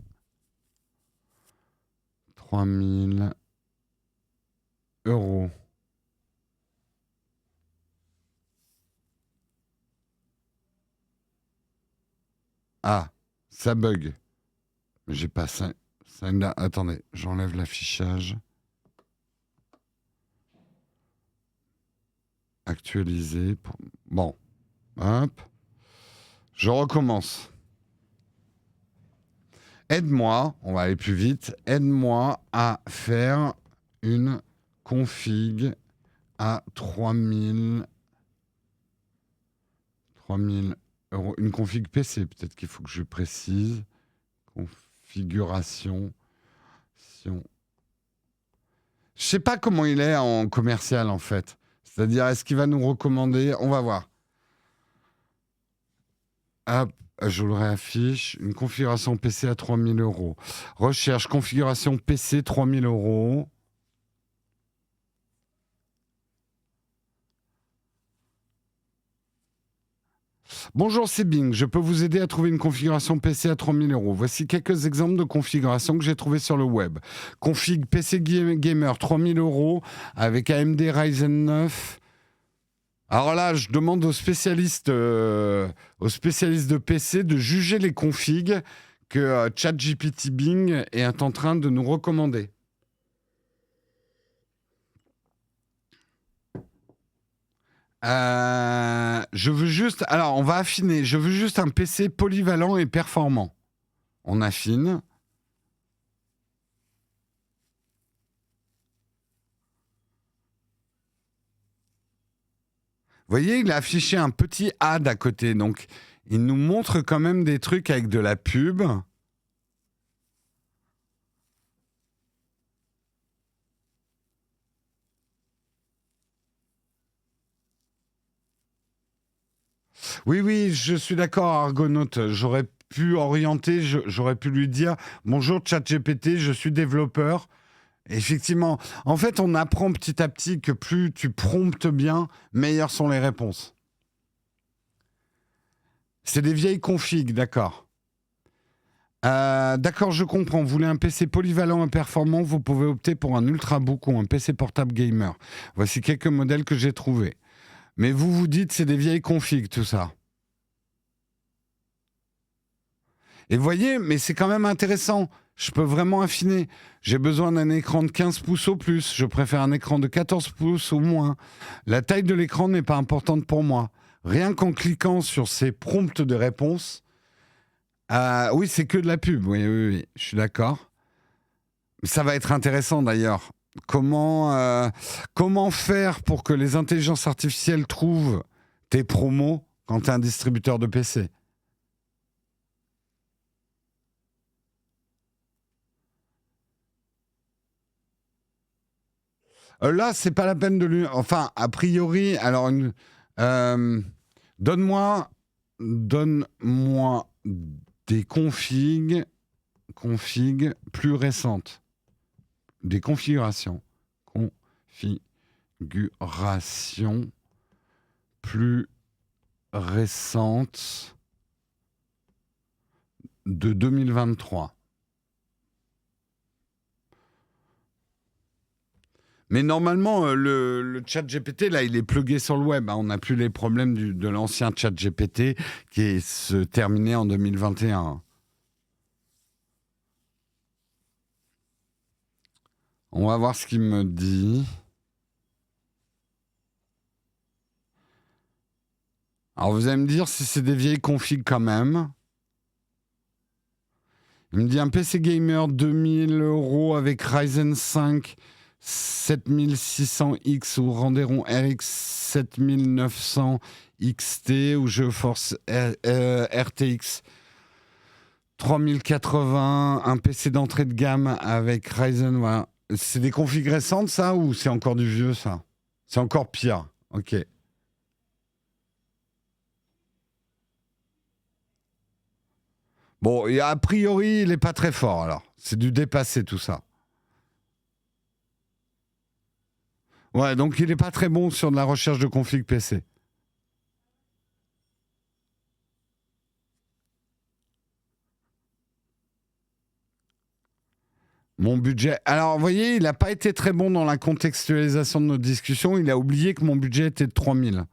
€? Ah, ça bug. Mais j'ai pas ça. Attendez, j'enlève l'affichage. Actualiser. Bon, hop. Je recommence. Aide-moi, on va aller plus vite. Aide-moi à faire une config à 3000 euros. Une config PC, peut-être qu'il faut que je précise. Configuration. Je sais pas comment il est en commercial en fait. C'est-à-dire, est-ce qu'il va nous recommander? On va voir. Hop, je le réaffiche. Une configuration PC à 3000 euros. Recherche configuration PC 3000 euros. Bonjour, c'est Bing. Je peux vous aider à trouver une configuration PC à 3000 euros. Voici quelques exemples de configurations que j'ai trouvées sur le web. Config PC Gamer 3000 euros avec AMD Ryzen 9. Alors là, je demande aux spécialistes de PC de juger les configs que ChatGPT Bing est en train de nous recommander. Je veux juste... Alors, on va affiner. Je veux juste un PC polyvalent et performant. On affine. Vous voyez, il a affiché un petit ad à côté. Donc, il nous montre quand même des trucs avec de la pub. Oui, je suis d'accord, Argonaute. J'aurais pu orienter, j'aurais pu lui dire « Bonjour ChatGPT, je suis développeur ». Effectivement, en fait, on apprend petit à petit que plus tu promptes bien, meilleures sont les réponses. C'est des vieilles configs, d'accord. D'accord, je comprends. Vous voulez un PC polyvalent et performant, vous pouvez opter pour un Ultrabook ou un PC portable gamer. Voici quelques modèles que j'ai trouvés. Mais vous dites c'est des vieilles configs, tout ça. Et vous voyez, mais c'est quand même intéressant. Je peux vraiment affiner. J'ai besoin d'un écran de 15 pouces au plus. Je préfère un écran de 14 pouces au moins. La taille de l'écran n'est pas importante pour moi. Rien qu'en cliquant sur ces prompts de réponse, oui, c'est que de la pub. Oui, je suis d'accord. Ça va être intéressant d'ailleurs. Comment faire pour que les intelligences artificielles trouvent tes promos quand tu es un distributeur de PC? Là, c'est pas la peine de lui. Enfin, a priori, alors, donne-moi des configs plus récentes, des configurations plus récentes de 2023. Mais normalement, le chat GPT, là, il est plugué sur le web. Hein. On n'a plus les problèmes de l'ancien chat GPT qui se terminait en 2021. On va voir ce qu'il me dit. Alors, vous allez me dire si c'est des vieilles configs quand même. Il me dit un PC gamer 2000 euros avec Ryzen 5 7600X ou Radeon RX 7900 XT ou GeForce RTX 3080, un PC d'entrée de gamme avec Ryzen. Voilà. C'est des configs récentes, ça, ou c'est encore du vieux, ça? C'est encore pire. Ok. Bon, et a priori, il n'est pas très fort, alors. C'est du dépassé, tout ça. Ouais, donc il n'est pas très bon sur de la recherche de config PC. Mon budget... Alors, vous voyez, il n'a pas été très bon dans la contextualisation de notre discussion. Il a oublié que mon budget était de 3000.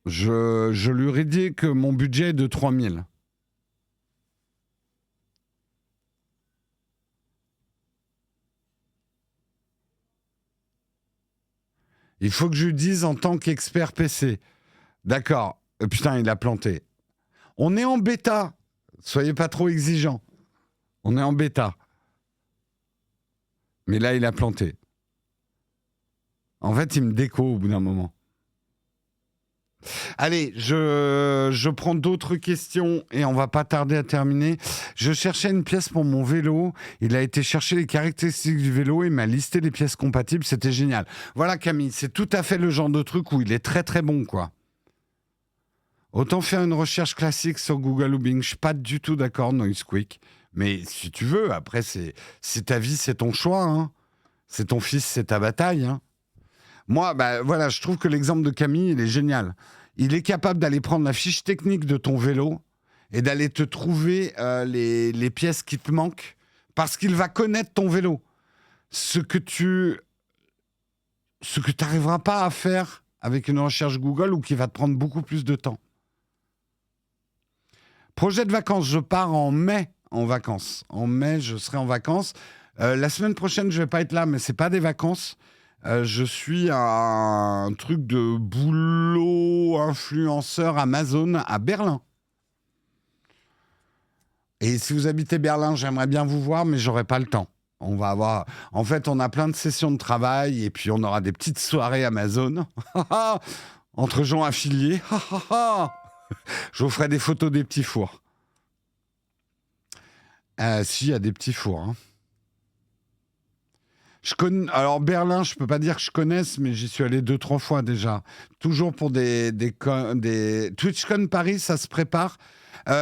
Je lui aurais dit que mon budget est de 3000. Il faut que je lui dise en tant qu'expert PC. D'accord. Putain, il a planté. On est en bêta. Soyez pas trop exigeants. On est en bêta. Mais là, il a planté. En fait, il me déco au bout d'un moment. Allez, je prends d'autres questions et on va pas tarder à terminer. Je cherchais une pièce pour mon vélo. Il a été chercher les caractéristiques du vélo et m'a listé les pièces compatibles. C'était génial. Voilà, Camille, c'est tout à fait le genre de truc où il est très très bon, quoi. Autant faire une recherche classique sur Google ou Bing. Je suis pas du tout d'accord, Noisequick. Mais si tu veux, après, c'est ta vie, c'est ton choix. Hein. C'est ton fils, c'est ta bataille. Hein. Moi, bah, voilà, je trouve que l'exemple de Camille, il est génial. Il est capable d'aller prendre la fiche technique de ton vélo et d'aller te trouver les pièces qui te manquent parce qu'il va connaître ton vélo. Ce que tu n'arriveras pas à faire avec une recherche Google ou qui va te prendre beaucoup plus de temps. Projet de vacances, je pars en mai en vacances. En mai, je serai en vacances. La semaine prochaine, je ne vais pas être là, mais ce n'est pas des vacances. Je suis un truc de boulot influenceur Amazon à Berlin. Et si vous habitez Berlin, j'aimerais bien vous voir, mais j'aurai pas le temps. On va avoir... En fait, on a plein de sessions de travail et puis on aura des petites soirées Amazon entre gens affiliés. Je vous ferai des photos des petits fours. Si, il y a des petits fours. Hein. Alors, Berlin, je peux pas dire que je connaisse, mais j'y suis allé 2-3 fois déjà. Toujours pour des TwitchCon Paris, ça se prépare.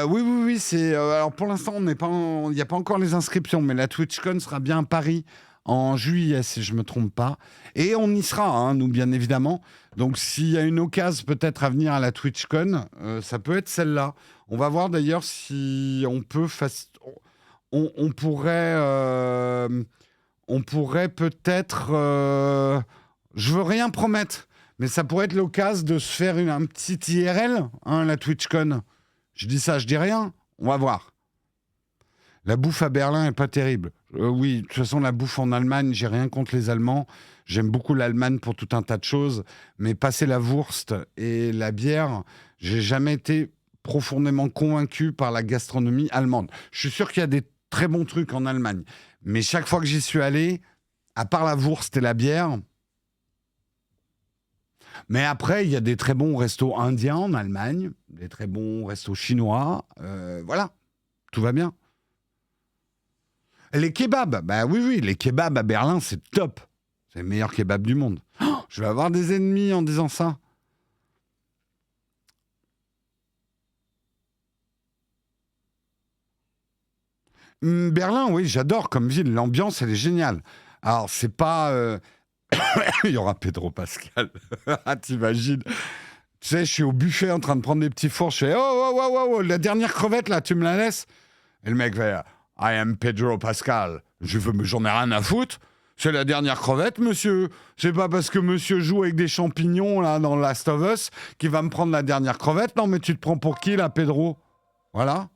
Oui, c'est... alors, pour l'instant, il n'y a pas encore les inscriptions, mais la TwitchCon sera bien à Paris en juillet, si je me trompe pas. Et on y sera, hein, nous, bien évidemment. Donc, s'il y a une occasion peut-être à venir à la TwitchCon, ça peut être celle-là. On va voir d'ailleurs si on peut... On pourrait peut-être... je veux rien promettre, mais ça pourrait être l'occasion de se faire un petit IRL, hein, la TwitchCon. Je dis ça, je dis rien. On va voir. La bouffe à Berlin est pas terrible. Oui, de toute façon, la bouffe en Allemagne, j'ai rien contre les Allemands. J'aime beaucoup l'Allemagne pour tout un tas de choses. Mais passer la Wurst et la bière, j'ai jamais été profondément convaincu par la gastronomie allemande. Je suis sûr qu'il y a des très bons trucs en Allemagne. Mais chaque fois que j'y suis allé, à part la Wurst et la bière... Mais après, il y a des très bons restos indiens en Allemagne, des très bons restos chinois. Voilà, tout va bien. Les kebabs, bah oui, les kebabs à Berlin, c'est top. C'est les meilleurs kebabs du monde. Oh, je vais avoir des ennemis en disant ça. Berlin, oui, j'adore comme ville. L'ambiance, elle est géniale. Alors, c'est pas... Il y aura Pedro Pascal. T'imagines? Tu sais, je suis au buffet en train de prendre des petits fours. Je fais oh, la dernière crevette là, tu me la laisses? Et le mec fait I am Pedro Pascal. J'en ai rien à foutre. C'est la dernière crevette, monsieur. C'est pas parce que monsieur joue avec des champignons là dans Last of Us qu'il va me prendre la dernière crevette. Non, mais tu te prends pour qui là, Pedro? Voilà.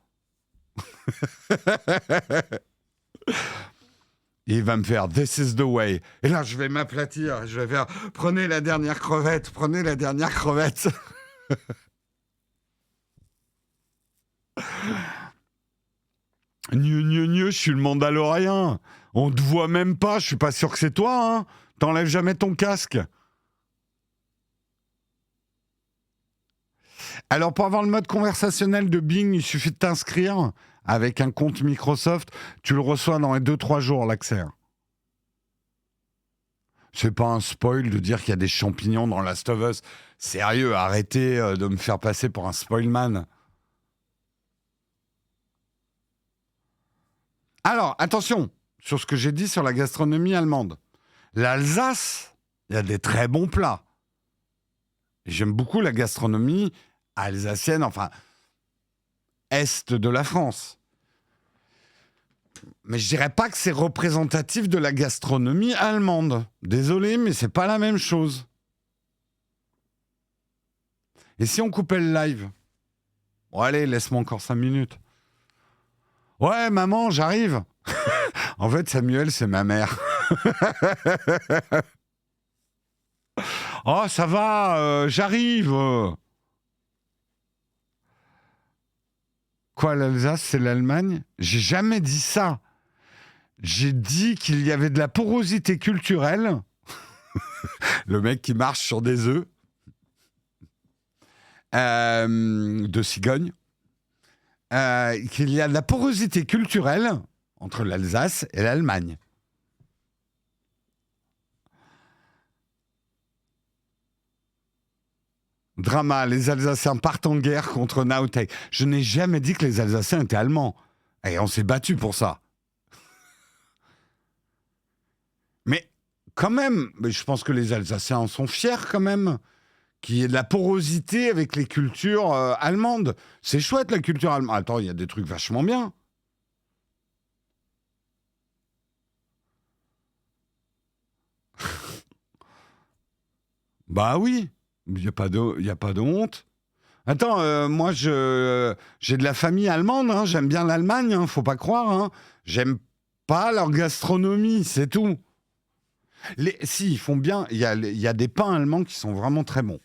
Et il va me faire This is the way. Et là, je vais m'aplatir. Je vais faire prenez la dernière crevette. Prenez la dernière crevette. Je suis le Mandalorien. On te voit même pas. Je suis pas sûr que c'est toi. Hein. T'enlèves jamais ton casque. Alors, pour avoir le mode conversationnel de Bing, il suffit de t'inscrire avec un compte Microsoft. Tu le reçois dans les 2-3 jours, l'accès. C'est pas un spoil de dire qu'il y a des champignons dans Last of Us. Sérieux, arrêtez de me faire passer pour un spoilman. Alors, attention, sur ce que j'ai dit sur la gastronomie allemande. L'Alsace, il y a des très bons plats. Et j'aime beaucoup la gastronomie alsacienne, enfin, est de la France. Mais je dirais pas que c'est représentatif de la gastronomie allemande. Désolé, mais c'est pas la même chose. Et si on coupait le live? Bon, allez, laisse-moi encore 5 minutes. Ouais, maman, j'arrive. En fait, Samuel, c'est ma mère. Oh, ça va, j'arrive. Quoi, l'Alsace, c'est l'Allemagne? J'ai jamais dit ça. J'ai dit qu'il y avait de la porosité culturelle. Le mec qui marche sur des œufs. De cigogne. Qu'il y a de la porosité culturelle entre l'Alsace et l'Allemagne. Drama, les Alsaciens partent en guerre contre Nautek. Je n'ai jamais dit que les Alsaciens étaient allemands. Et on s'est battu pour ça. Mais quand même, je pense que les Alsaciens en sont fiers quand même. Qu'il y ait de la porosité avec les cultures allemandes. C'est chouette la culture allemande. Attends, il y a des trucs vachement bien. Bah oui, il n'y a pas de honte. Attends, moi j'ai de la famille allemande, hein, j'aime bien l'Allemagne, hein, faut pas croire. Hein. J'aime pas leur gastronomie, c'est tout. Si, ils font bien, il y a des pains allemands qui sont vraiment très bons.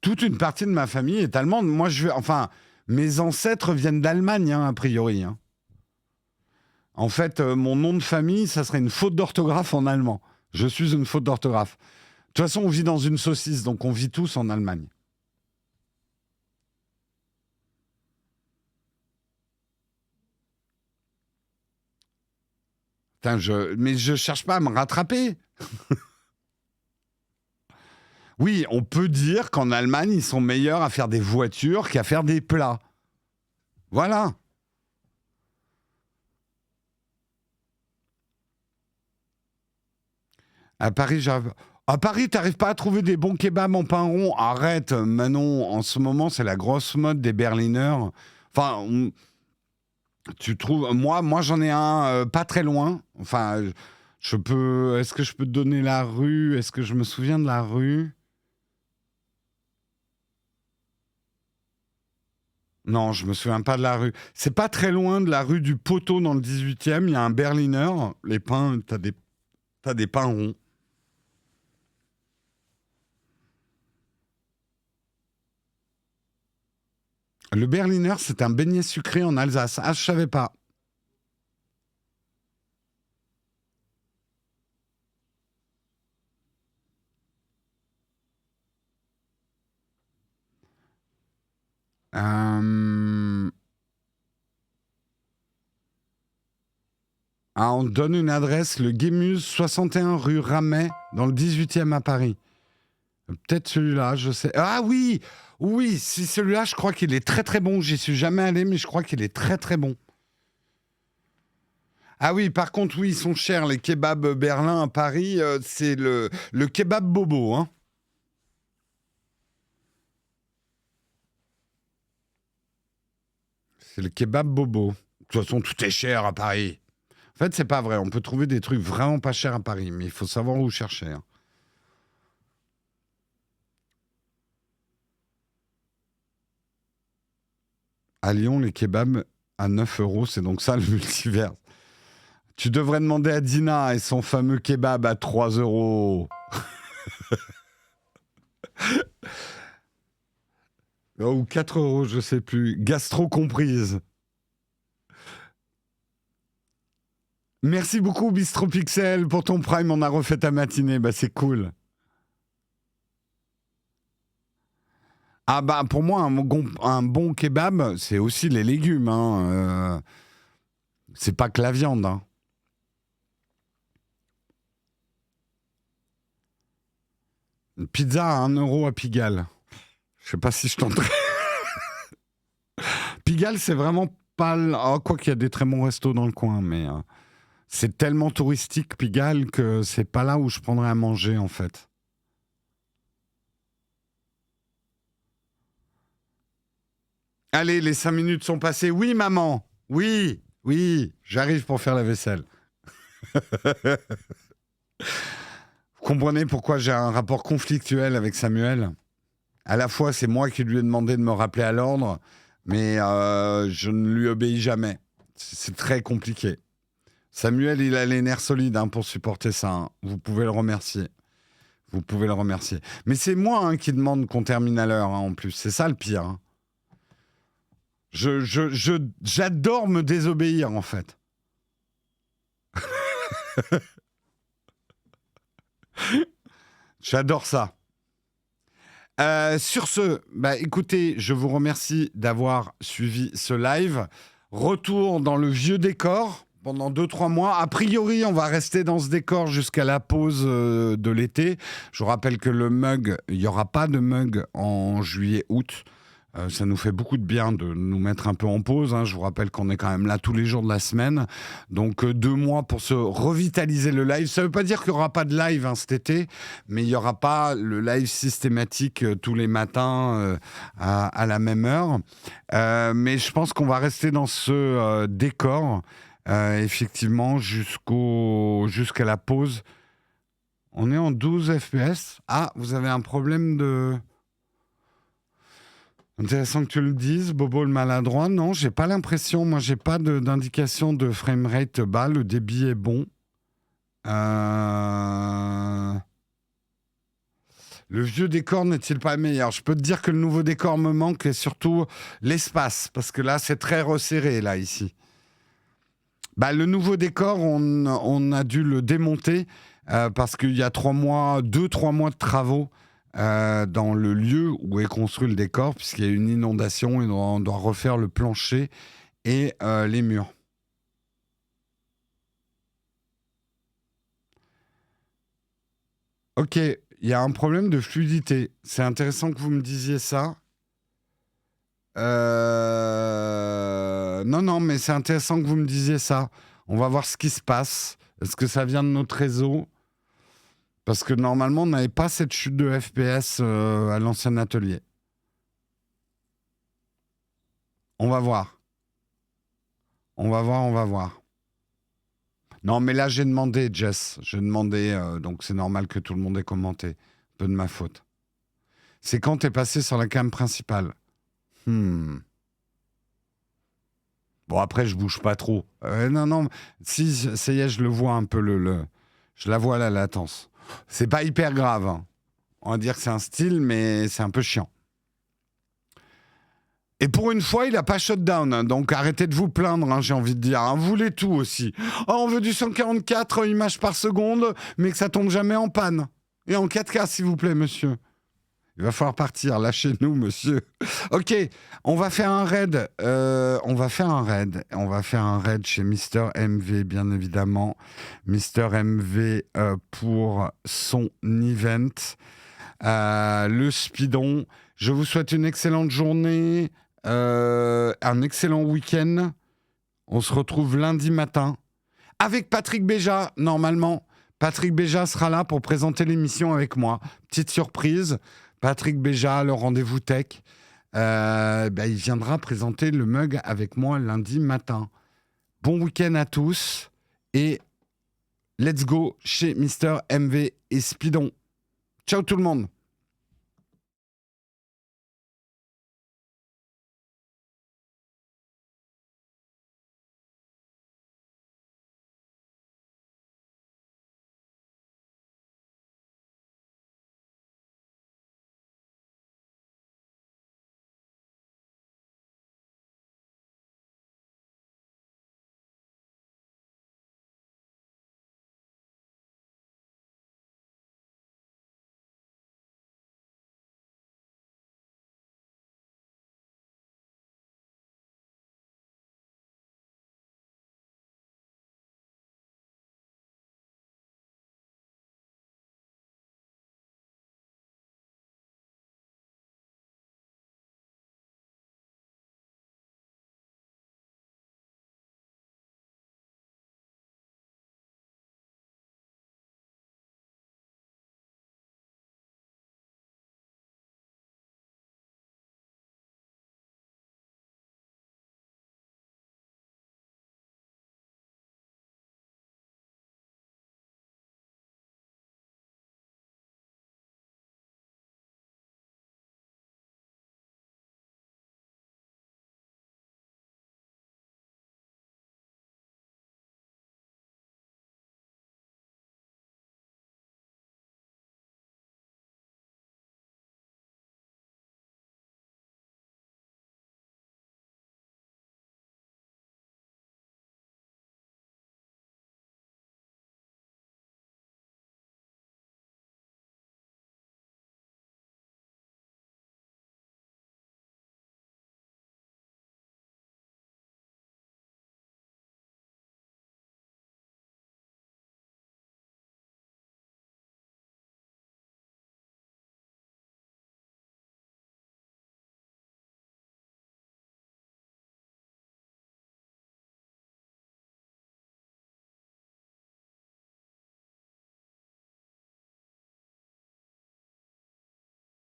Toute une partie de ma famille est allemande. Moi, mes ancêtres viennent d'Allemagne, hein, a priori. Hein. En fait, mon nom de famille, ça serait une faute d'orthographe en allemand. Je suis une faute d'orthographe. De toute façon, on vit dans une saucisse, donc on vit tous en Allemagne. Putain, mais je cherche pas à me rattraper. Oui, on peut dire qu'en Allemagne, ils sont meilleurs à faire des voitures qu'à faire des plats. Voilà. À Paris, j'arrive. À Paris, t'arrives pas à trouver des bons kebabs en pain rond? Arrête, Manon. En ce moment, c'est la grosse mode des Berliner. Enfin, tu trouves. Moi, j'en ai un pas très loin. Enfin, je peux. Est-ce que je peux te donner la rue? Est-ce que je me souviens de la rue? Non, je me souviens pas de la rue. C'est pas très loin de la rue du Poteau dans le 18e. Il y a un Berliner. Les pains, t'as des pains ronds. Le Berliner, c'est un beignet sucré en Alsace. Ah, je savais pas. Euh, Ah, on te donne une adresse, le Guémuse, 61 rue Ramet, dans le 18e à Paris. Peut-être celui-là, je sais. Ah oui, oui, si celui-là, je crois qu'il est très très bon. J'y suis jamais allé, mais je crois qu'il est très très bon. Ah oui, par contre, oui, ils sont chers, les kebabs Berlin à Paris. C'est le kebab bobo, hein. C'est le kebab bobo. De toute façon, tout est cher à Paris. En fait, c'est pas vrai. On peut trouver des trucs vraiment pas chers à Paris, mais il faut savoir où chercher. Hein. À Lyon, les kebabs à 9 euros, c'est donc ça le multivers. Tu devrais demander à Dina et son fameux kebab à 3 euros. Ou 4 euros, je sais plus. Gastro comprise. Merci beaucoup, Bistro Pixel, pour ton prime. On a refait ta matinée. Bah, c'est cool. Ah, bah, pour moi, un bon kebab, c'est aussi les légumes. Hein. C'est pas que la viande. Hein. Une pizza à 1 euro à Pigalle. Je sais pas si je tenterai. Pigalle, c'est vraiment pas. Oh, quoi qu'il y a des très bons restos dans le coin, mais c'est tellement touristique, Pigalle, que c'est pas là où je prendrais à manger, en fait. Allez, les 5 minutes sont passées. Oui, maman. Oui. Oui, j'arrive pour faire la vaisselle. Vous comprenez pourquoi j'ai un rapport conflictuel avec Samuel? À la fois, c'est moi qui lui ai demandé de me rappeler à l'ordre, mais je ne lui obéis jamais. C'est très compliqué. Samuel, il a les nerfs solides pour supporter ça. Vous pouvez le remercier. Vous pouvez le remercier. Mais c'est moi qui demande qu'on termine à l'heure, en plus. C'est ça le pire. J'adore me désobéir, en fait. J'adore ça. Sur ce, écoutez, je vous remercie d'avoir suivi ce live. Retour dans le vieux décor pendant 2-3 mois. A priori, on va rester dans ce décor jusqu'à la pause de l'été. Je vous rappelle que le mug, il n'y aura pas de mug en juillet-août. Ça nous fait beaucoup de bien de nous mettre un peu en pause. Je vous rappelle qu'on est quand même là tous les jours de la semaine. Donc 2 mois pour se revitaliser le live. Ça ne veut pas dire qu'il n'y aura pas de live cet été, mais il n'y aura pas le live systématique tous les matins à la même heure. Mais je pense qu'on va rester dans ce décor, effectivement, jusqu'à la pause. On est en 12 FPS. Ah, vous avez un problème de... Intéressant que tu le dises, Bobo le maladroit. Non, j'ai pas l'impression. Moi, j'ai pas d'indication de framerate bas. Le débit est bon. Le vieux décor n'est-il pas meilleur? Je peux te dire que le nouveau décor me manque et surtout l'espace, parce que là, c'est très resserré, là, ici. Le nouveau décor, on a dû le démonter parce qu'il y a 2-3 mois de travaux dans le lieu où est construit le décor, puisqu'il y a une inondation et on doit refaire le plancher et les murs. Ok, il y a un problème de fluidité. C'est intéressant que vous me disiez ça. Non, mais c'est intéressant que vous me disiez ça. On va voir ce qui se passe. Est-ce que ça vient de notre réseau? Parce que normalement, on n'avait pas cette chute de FPS à l'ancien atelier. On va voir. On va voir. Non, mais là, j'ai demandé, Jess. J'ai demandé, donc c'est normal que tout le monde ait commenté. Un peu de ma faute. C'est quand t'es passé sur la cam principale. Bon, après, je bouge pas trop. Non. Si, ça y est, je le vois un peu, je la vois, la latence. C'est pas hyper grave. On va dire que c'est un style, mais c'est un peu chiant. Et pour une fois, il n'a pas shutdown. Donc arrêtez de vous plaindre, j'ai envie de dire. Vous voulez tout aussi. On veut du 144 images par seconde, mais que ça tombe jamais en panne. Et en 4K, s'il vous plaît, monsieur. Il va falloir partir. Lâchez-nous, monsieur. Ok, on va faire un raid. On va faire un raid chez Mister MV, bien évidemment. Mister MV pour son event. Le Speedon. Je vous souhaite une excellente journée, un excellent week-end. On se retrouve lundi matin avec Patrick Béja, normalement. Patrick Béja sera là pour présenter l'émission avec moi. Petite surprise. Patrick Béja, le rendez-vous tech. Il viendra présenter le mug avec moi lundi matin. Bon week-end à tous et let's go chez Mister MV et Speedon. Ciao tout le monde.